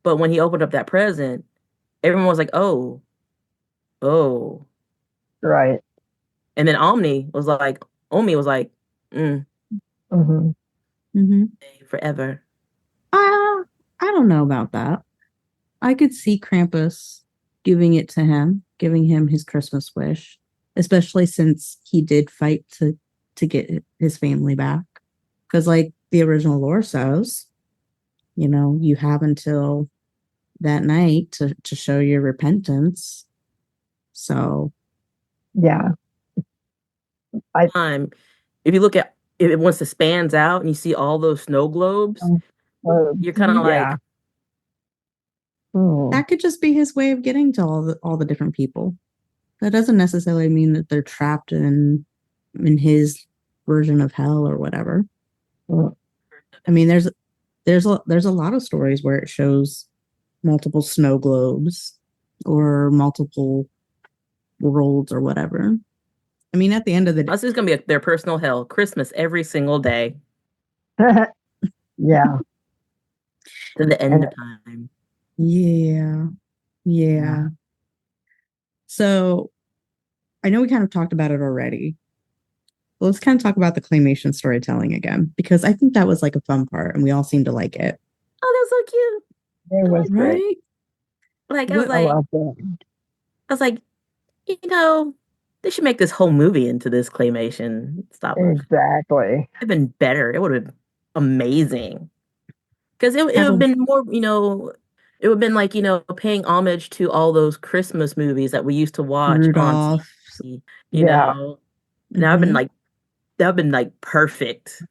Speaker 4: but when he opened up that present, everyone was like, oh,
Speaker 3: Right.
Speaker 4: and then Omi was like, mm,
Speaker 3: Mm-hmm.
Speaker 2: Mm-hmm.
Speaker 4: forever.
Speaker 2: I don't know about that. I could see Krampus giving it to him, giving him his Christmas wish, especially since he did fight to get his family back. Because, like the original lore says, you have until that night to show your repentance. So,
Speaker 3: Yeah.
Speaker 4: If you look at it, once it spans out and you see all those snow globes, you're kind of
Speaker 3: yeah.
Speaker 4: like,
Speaker 2: that could just be his way of getting to all the different people. That doesn't necessarily mean that they're trapped in his version of hell or whatever. I mean, there's a lot of stories where it shows multiple snow globes or multiple worlds or whatever. I mean, at the end of the day,
Speaker 4: this is gonna be their personal hell. Christmas every single day
Speaker 3: yeah.
Speaker 4: to the end of time.
Speaker 2: Yeah. So I know we kind of talked about it already. Let's kind of talk about the claymation storytelling again, because I think that was like a fun part and we all seem to like it.
Speaker 4: Oh, that was so cute.
Speaker 3: It was
Speaker 2: right.
Speaker 3: great.
Speaker 4: Like
Speaker 3: I
Speaker 4: was like, they should make this whole movie into this claymation stop motion.
Speaker 3: Exactly.
Speaker 4: It'd have been better. It would have been amazing. Because it would have been more, it would have been like, paying homage to all those Christmas movies that we used to watch
Speaker 2: Rudolph.
Speaker 4: on TV,
Speaker 3: Yeah.
Speaker 4: know. And that would have been like perfect.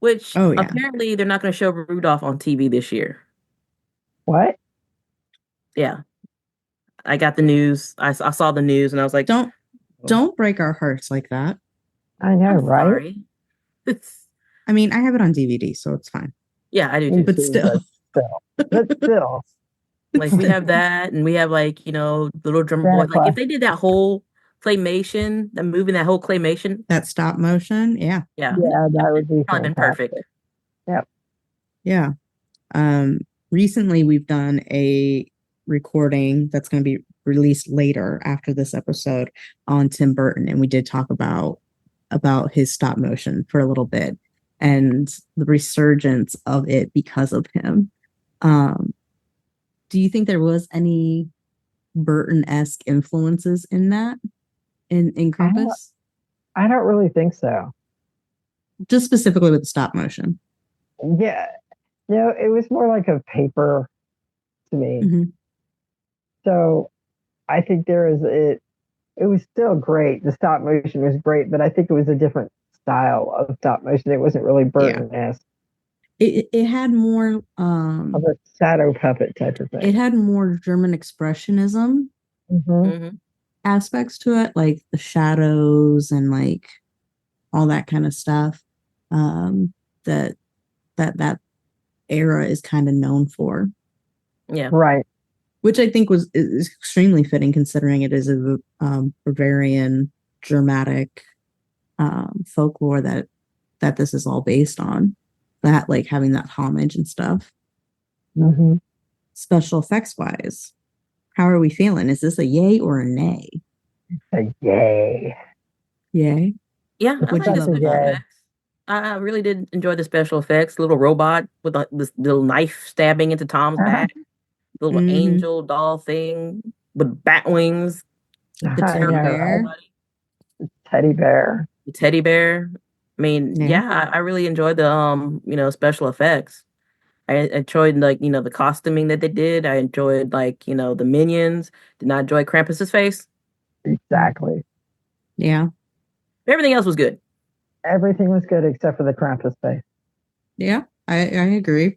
Speaker 4: Which apparently they're not going to show Rudolph on TV this year.
Speaker 3: What?
Speaker 4: Yeah. I got the news. I saw the news and I was like,
Speaker 2: don't break our hearts like that.
Speaker 3: I know,
Speaker 4: I'm
Speaker 3: right?
Speaker 4: Sorry.
Speaker 2: I mean, I have it on DVD, so it's fine.
Speaker 4: Yeah, I do too.
Speaker 2: But still.
Speaker 4: Like we have that, and we have like, Little Drummer Boy. Like if they did that whole claymation, that whole claymation,
Speaker 2: that stop motion, yeah,
Speaker 3: that would be
Speaker 4: probably been perfect.
Speaker 3: Yep.
Speaker 2: Yeah. Recently we've done a recording that's going to be released later after this episode on Tim Burton, and we did talk about his stop motion for a little bit and the resurgence of it because of him. Do you think there was any Burton-esque influences in that in Krampus?
Speaker 3: I don't really think so.
Speaker 2: Just specifically with the stop motion.
Speaker 3: Yeah. It was more like a paper to me.
Speaker 2: Mm-hmm.
Speaker 3: So I think it was still great. The stop motion was great, but I think it was a different style of stop motion. It wasn't really Burton-esque.
Speaker 2: It had more
Speaker 3: of a shadow puppet type of thing.
Speaker 2: It had more German expressionism aspects to it, like the shadows and like all that kind of stuff. That era is kind of known for.
Speaker 4: Yeah.
Speaker 3: Right.
Speaker 2: Which I think is extremely fitting considering it is a Bavarian dramatic folklore that this is all based on. That like having that homage and stuff.
Speaker 3: Mm-hmm.
Speaker 2: Special effects wise, how are we feeling? Is this a yay or a nay?
Speaker 3: A yay.
Speaker 2: Yay.
Speaker 4: Yeah, I like the special effects. I really did enjoy the special effects. Little robot with this little knife stabbing into Tom's back. Little angel doll thing with bat wings.
Speaker 2: The teddy bear.
Speaker 3: Teddy bear.
Speaker 4: The teddy bear. I mean, I really enjoyed the special effects. I enjoyed like, the costuming that they did. I enjoyed like, the minions. Did not enjoy Krampus's face.
Speaker 3: Exactly.
Speaker 2: Yeah.
Speaker 4: Everything else was good.
Speaker 3: Everything was good except for the Krampus face.
Speaker 2: Yeah, I agree.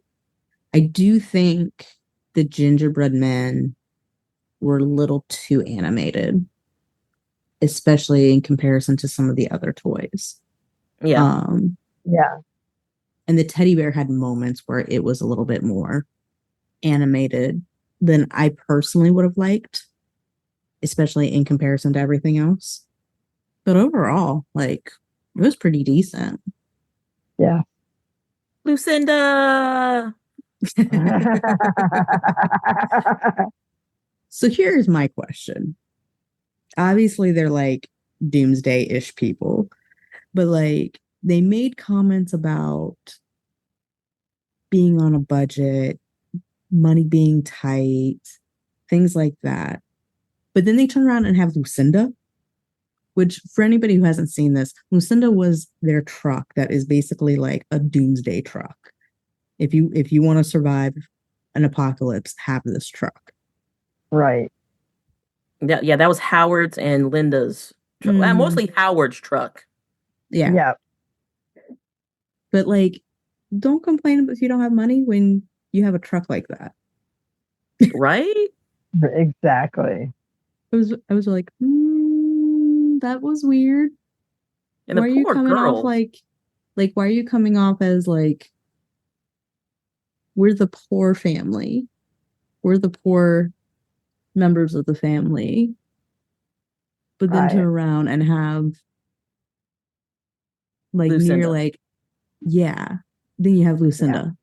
Speaker 2: I do think the gingerbread men were a little too animated. especially in comparison to some of the other toys.
Speaker 4: Yeah.
Speaker 3: Yeah.
Speaker 2: And the teddy bear had moments where it was a little bit more animated than I personally would have liked, especially in comparison to everything else. But overall, like, it was pretty decent.
Speaker 3: Yeah.
Speaker 4: Lucinda.
Speaker 2: So here's my question. Obviously, they're like doomsday-ish people, but like they made comments about being on a budget, money being tight, things like that. But then they turn around and have Lucinda, which for anybody who hasn't seen this, Lucinda was their truck that is basically like a doomsday truck. If you want to survive an apocalypse, have this truck.
Speaker 3: Right.
Speaker 4: Yeah, that was Howard's and Linda's truck. Mostly Howard's truck.
Speaker 2: Yeah.
Speaker 3: Yeah.
Speaker 2: But like, don't complain if you don't have money when you have a truck like that.
Speaker 4: Right?
Speaker 3: Exactly.
Speaker 2: I was like, that was weird.
Speaker 4: And
Speaker 2: Why are
Speaker 4: the
Speaker 2: you
Speaker 4: poor
Speaker 2: coming off
Speaker 4: girls.
Speaker 2: like why are you coming off as like we're the poor family? We're the poor members of the family. But then turn
Speaker 3: Right.
Speaker 2: around and have like
Speaker 4: Lucinda.
Speaker 2: near like, yeah. Then you have Lucinda.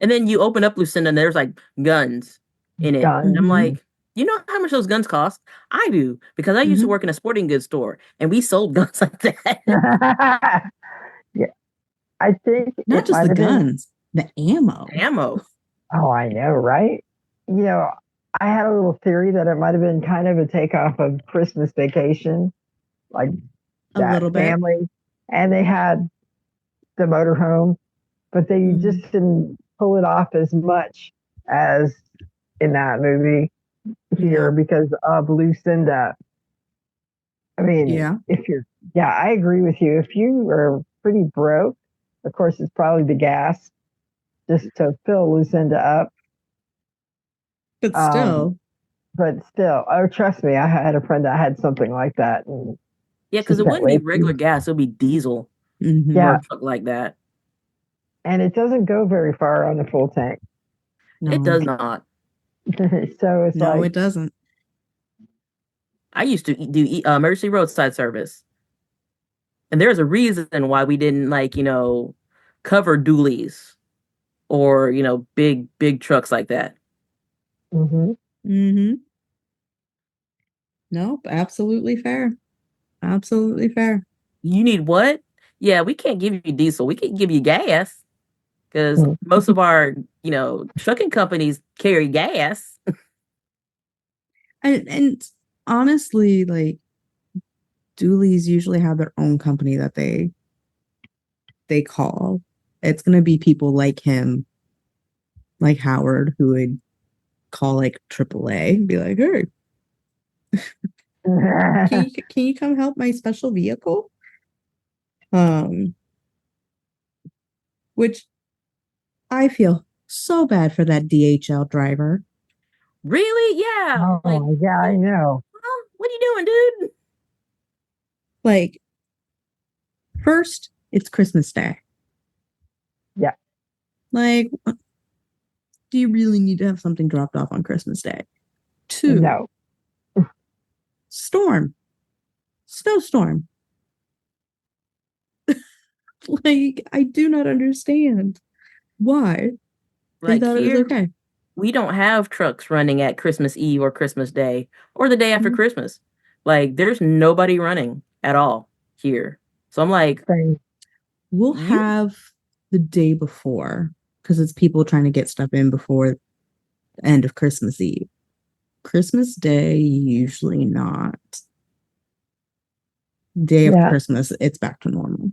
Speaker 4: And then you open up Lucinda and there's like guns in it.
Speaker 3: Guns.
Speaker 4: And I'm like, you know how much those guns cost? I do, because I used to work in a sporting goods store and we sold guns like that.
Speaker 3: Yeah. I think
Speaker 2: Not just the guns, the ammo.
Speaker 4: Ammo.
Speaker 3: Oh, I know, right? You know, I had a little theory that it might have been kind of a takeoff of Christmas Vacation, like
Speaker 2: A
Speaker 3: that
Speaker 2: little bit.
Speaker 3: family, and they had the motorhome, but they just didn't pull it off as much as in that movie here because of Lucinda. I mean, I agree with you. If you are pretty broke, of course, it's probably the gas just to fill Lucinda up.
Speaker 2: But still.
Speaker 3: Oh, trust me, I had a friend that had something like that.
Speaker 4: Yeah, because it wouldn't be regular gas; it would be diesel.
Speaker 3: Yeah,
Speaker 4: or truck like that.
Speaker 3: And it doesn't go very far on a full tank.
Speaker 2: No.
Speaker 4: It does not.
Speaker 3: So it's
Speaker 2: no, it doesn't.
Speaker 4: I used to do emergency roadside service, and there's a reason why we didn't cover dualies or big trucks like that.
Speaker 2: Nope, absolutely fair. Absolutely fair.
Speaker 4: You need what? Yeah, we can't give you diesel. We can give you gas because most of our, trucking companies carry gas.
Speaker 2: And honestly, like dualies usually have their own company that they call. It's gonna be people like him, like Howard, who would call like AAA and be like, "Hey, can you come help my special vehicle?" Which I feel so bad for that DHL driver.
Speaker 4: Really? Yeah.
Speaker 3: Oh, yeah, I know.
Speaker 4: What are you doing, dude?
Speaker 2: Like, first, it's Christmas Day.
Speaker 3: Yeah.
Speaker 2: Like, do you really need to have something dropped off on Christmas Day? 2,
Speaker 3: no.
Speaker 2: Storm. Snowstorm. Like, I do not understand why.
Speaker 4: Like,
Speaker 2: they thought it was okay.
Speaker 4: We don't have trucks running at Christmas Eve or Christmas Day or the day after Christmas. Like, there's nobody running at all here. So I'm like,
Speaker 2: we'll have the day before because it's people trying to get stuff in before the end of Christmas Eve. Christmas Day, usually not. Day of Christmas, it's back to normal.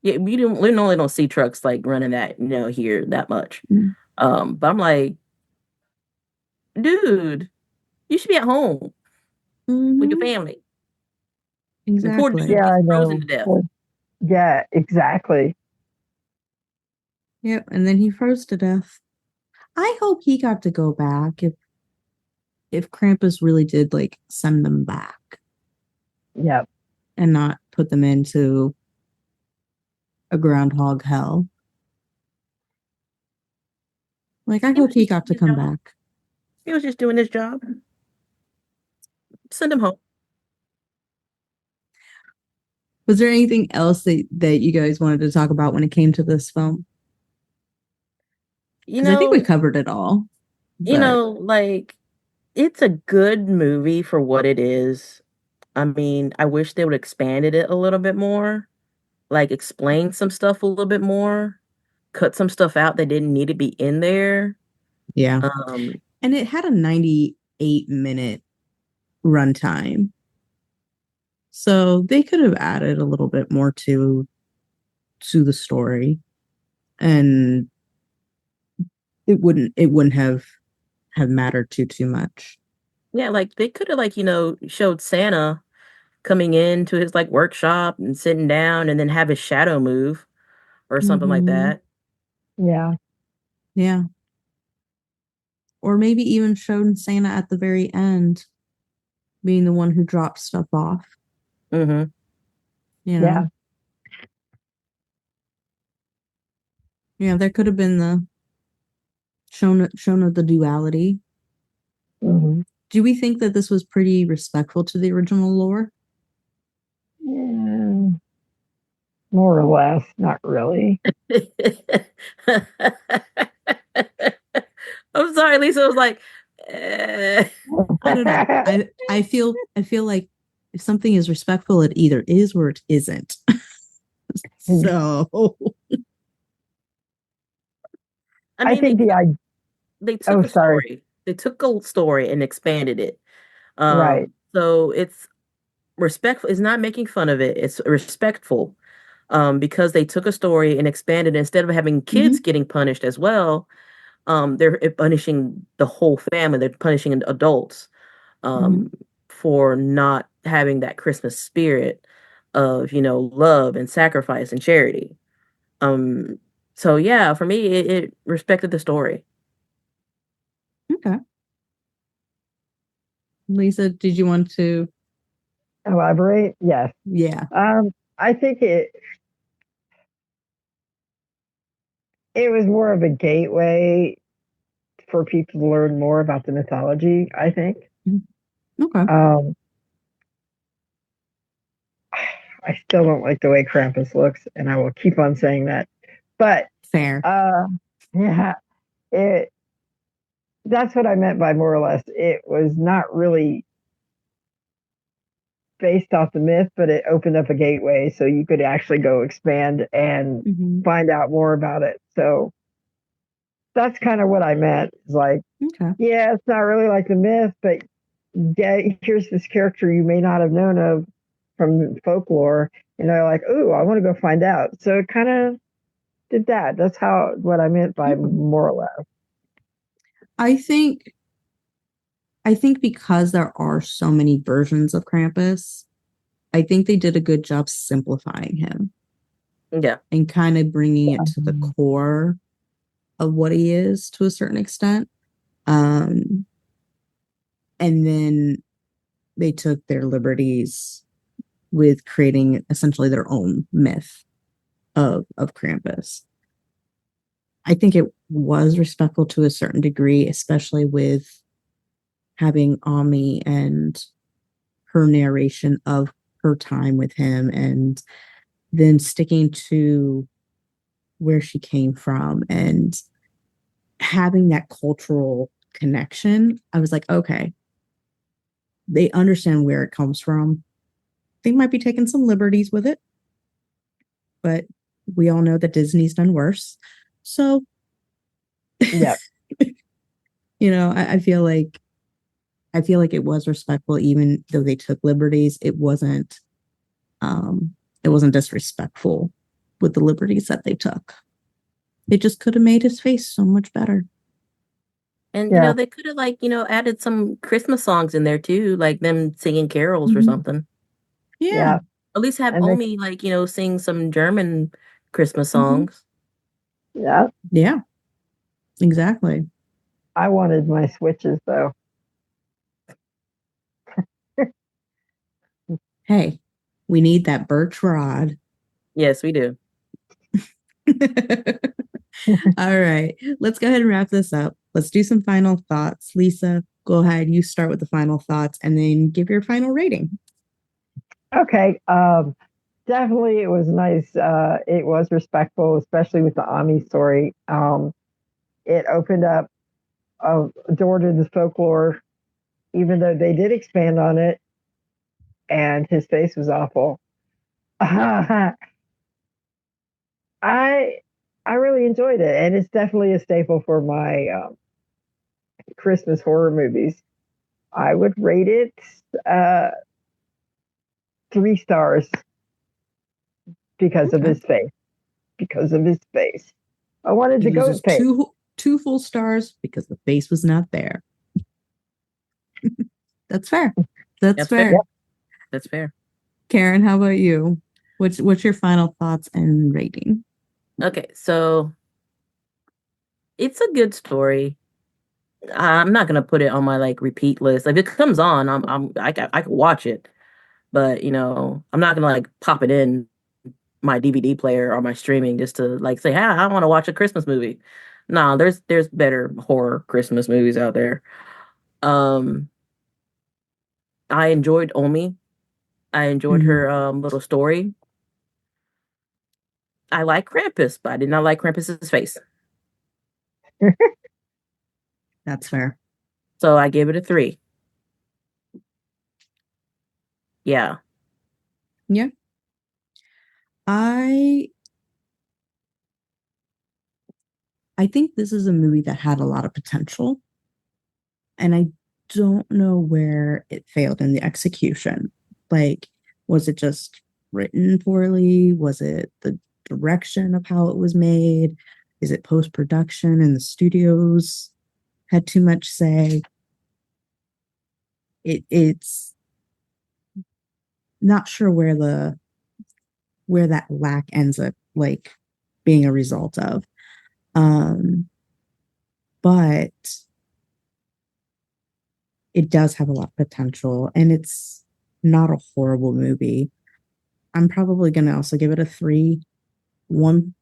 Speaker 4: Yeah, we normally don't see trucks like running that, here that much. But I'm like, dude, you should be at home with your family.
Speaker 2: Exactly.
Speaker 3: Yeah, I know.
Speaker 4: Frozen to death.
Speaker 3: Yeah, exactly.
Speaker 2: Yep, and then he froze to death. I hope he got to go back if Krampus really did like send them back.
Speaker 3: Yep.
Speaker 2: and not put them into a groundhog hell. Like, I hope he got to come back.
Speaker 4: He was just doing his job. Send him home.
Speaker 2: Was there anything else that you guys wanted to talk about when it came to this film?
Speaker 4: You
Speaker 2: Because I think we
Speaker 4: know,
Speaker 2: covered it all.
Speaker 4: you know, like, it's a good movie for what it is. I mean, I wish they would expanded it a little bit more, like explain some stuff a little bit more, cut some stuff out that didn't need to be in there.
Speaker 2: Yeah.
Speaker 4: Um,
Speaker 2: And it had a 98-minute runtime. So they could have added a little bit more to the story, and it wouldn't have mattered too much.
Speaker 4: yeah, like they could have like, showed Santa coming into his like workshop and sitting down and then have his shadow move or something like that.
Speaker 3: Yeah.
Speaker 2: Yeah. Or maybe even showed Santa at the very end being the one who dropped stuff off.
Speaker 4: Mm-hmm.
Speaker 2: You know?
Speaker 3: Yeah.
Speaker 2: Yeah, there could have been the shown of the duality.
Speaker 3: Mm-hmm.
Speaker 2: Do we think that this was pretty respectful to the original lore?
Speaker 3: Yeah. More or less, not really.
Speaker 4: I'm sorry, Lisa was like, eh.
Speaker 2: I don't know. I feel like if something is respectful, it either is or it isn't. So
Speaker 4: I
Speaker 3: I
Speaker 4: mean,
Speaker 3: think
Speaker 4: they took a
Speaker 3: sorry.
Speaker 4: story. They took a story and expanded it.
Speaker 3: Right.
Speaker 4: So it's respectful. It's not making fun of it. It's respectful. Because they took a story and expanded it. Instead of having kids getting punished as well, they're punishing the whole family. They're punishing adults for not having that Christmas spirit of, love and sacrifice and charity. So yeah, for me, it respected the story.
Speaker 2: Okay. Lisa, did you want to
Speaker 3: elaborate? Yes.
Speaker 2: Yeah.
Speaker 3: I think it was more of a gateway for people to learn more about the mythology, I think.
Speaker 2: Okay.
Speaker 3: I still don't like the way Krampus looks, and I will keep on saying that. But
Speaker 2: fair.
Speaker 3: Yeah, that's what I meant by more or less. It was not really based off the myth, but it opened up a gateway so you could actually go expand and find out more about it. So that's kind of what I meant. It's like, yeah, it's not really like the myth, but yeah, here's this character you may not have known of from folklore, and they're like, "Ooh, I want to go find out." So it kind of did that. That's what I meant by more or less.
Speaker 2: I think because there are so many versions of Krampus, I think they did a good job simplifying him.
Speaker 4: Yeah.
Speaker 2: And kind of bringing it to the core of what he is to a certain extent. And then they took their liberties with creating essentially their own myth of Krampus. I think it was respectful to a certain degree, especially with having Ami and her narration of her time with him, and then sticking to where she came from and having that cultural connection. I was like, okay, they understand where it comes from. They might be taking some liberties with it, but we all know that Disney's done worse. So,
Speaker 3: yeah,
Speaker 2: I feel like it was respectful, even though they took liberties. It wasn't disrespectful with the liberties that they took. They just could have made his face so much better.
Speaker 4: And they could have added some Christmas songs in there too, like them singing carols or something.
Speaker 2: Yeah.
Speaker 4: At least have Omi sing some German Christmas songs.
Speaker 3: Yeah.
Speaker 2: Yeah. Exactly.
Speaker 3: I wanted my switches though.
Speaker 2: Hey, we need that birch rod.
Speaker 4: Yes, we do.
Speaker 2: All right, let's go ahead and wrap this up. Let's do some final thoughts. Lisa, go ahead. You start with the final thoughts and then give your final rating.
Speaker 3: Okay. Definitely, it was nice. It was respectful, especially with the Ami story. It opened up a door to the folklore, even though they did expand on it, and his face was awful. I I really enjoyed it, and it's definitely a staple for my Christmas horror movies. I would rate it uh, 3 stars because of
Speaker 2: Okay.
Speaker 3: his face. Because of his face, I wanted
Speaker 2: He
Speaker 3: the goat
Speaker 2: loses
Speaker 3: face.
Speaker 2: two full stars because the face was not there. That's fair. That's fair.
Speaker 4: Fair. That's fair.
Speaker 2: Karen, how about you? What's your final thoughts and rating?
Speaker 4: Okay, so it's a good story. I'm not gonna put it on my like repeat list. If it comes on, I can watch it, but I'm not gonna like pop it in my DVD player or my streaming just to like say, "Hey, I want to watch a Christmas movie." No, there's better horror Christmas movies out there. Um, I enjoyed Omi. I enjoyed her little story. I like Krampus, but I did not like Krampus's face.
Speaker 2: That's fair.
Speaker 4: So I give it a 3. Yeah.
Speaker 2: Yeah. I think this is a movie that had a lot of potential, and I don't know where it failed in the execution. Like, was it just written poorly? Was it the direction of how it was made? Is it post production and the studios had too much say? It's not sure where that lack ends up like being a result of. But it does have a lot of potential, and it's not a horrible movie. I'm probably gonna also give it a 3, one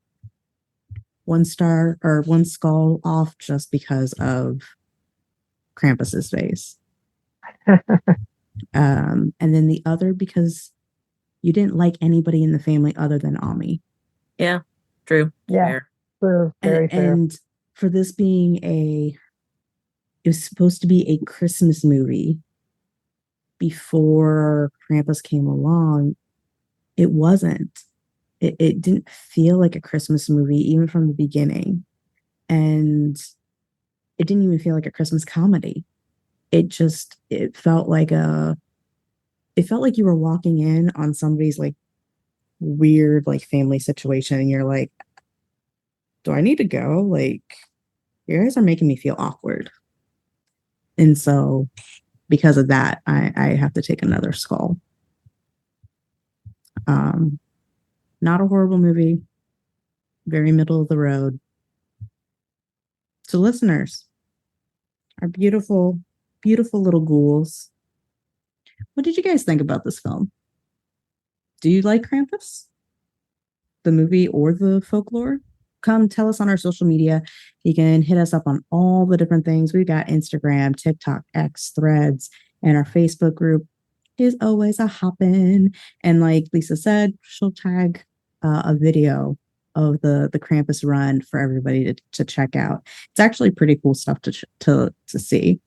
Speaker 2: star or one skull off just because of Krampus's face. And then the other because you didn't like anybody in the family other than Ami.
Speaker 4: Yeah. True.
Speaker 3: Yeah,
Speaker 4: Fair.
Speaker 3: very fair.
Speaker 2: And for this being it was supposed to be a Christmas movie before Krampus came along. It wasn't. It didn't feel like a Christmas movie, even from the beginning. And it didn't even feel like a Christmas comedy. It felt like you were walking in on somebody's like weird like family situation and you're like, do I need to go? Like, you guys are making me feel awkward. And so because of that, I have to take another skull. Not a horrible movie, very middle of the road. So listeners, our beautiful, beautiful little ghouls, what did you guys think about this film? Do you like Krampus, the movie or the folklore? Come tell us on our social media. You can hit us up on all the different things. We've got Instagram, TikTok, X, Threads, and our Facebook group is always a hoppin'. And like Lisa said, she'll tag a video of the Krampus run for everybody to check out. It's actually pretty cool stuff to see.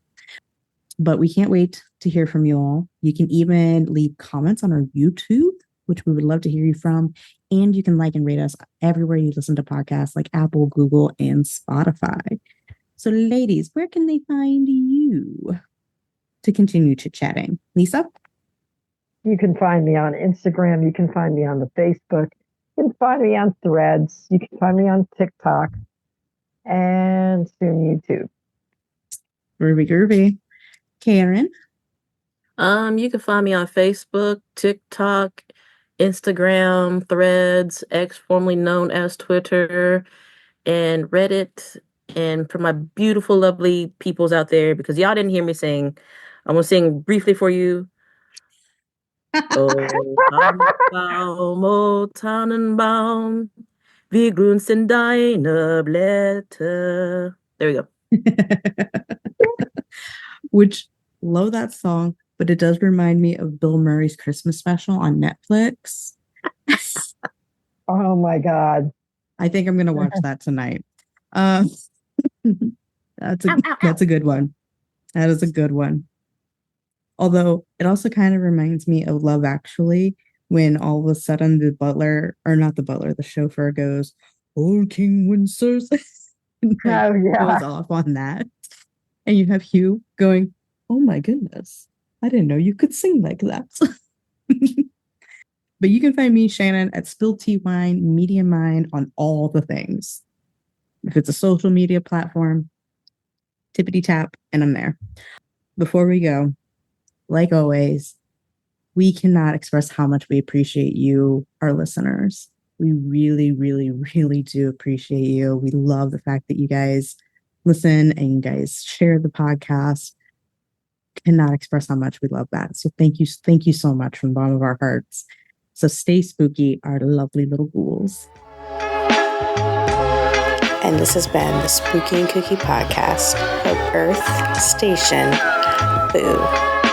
Speaker 2: But we can't wait to hear from you all. You can even leave comments on our YouTube, which we would love to hear you from. And you can like and rate us everywhere you listen to podcasts like Apple, Google, and Spotify. So, ladies, where can they find you to continue chit-chatting? Lisa?
Speaker 3: You can find me on Instagram. You can find me on the Facebook. You can find me on Threads. You can find me on TikTok and soon YouTube.
Speaker 2: Groovy. Karen?
Speaker 4: You can find me on Facebook, TikTok, Instagram, Threads, X, formerly known as Twitter, and Reddit. And for my beautiful, lovely peoples out there, because y'all didn't hear me sing, I'm gonna sing briefly for you. Oh, Tannenbaum, oh, Tannenbaum, wie grün sind deine Blätter. There we go.
Speaker 2: Which, love that song, but it does remind me of Bill Murray's Christmas special on Netflix.
Speaker 3: Oh my God.
Speaker 2: I think I'm gonna watch that tonight. That's a good one. That is a good one. Although it also kind of reminds me of Love Actually, when all of a sudden the butler, or not the butler, the chauffeur goes, "Old King Wenceslas," and like
Speaker 3: Oh yeah.
Speaker 2: goes off on that. And you have Hugh going, "Oh my goodness, I didn't know you could sing like that." But you can find me, Shannon, at Spill Tea Wine, Media Mind on all the things. If it's a social media platform, tippity tap, and I'm there. Before we go, like always, we cannot express how much we appreciate you, our listeners. We really, really, really do appreciate you. We love the fact that you guys listen and you guys share the podcast. Cannot express how much we love that. So thank you so much from the bottom of our hearts. So stay spooky, our lovely little ghouls.
Speaker 1: And this has been the Spooky and Kooky podcast of Earth Station Boo.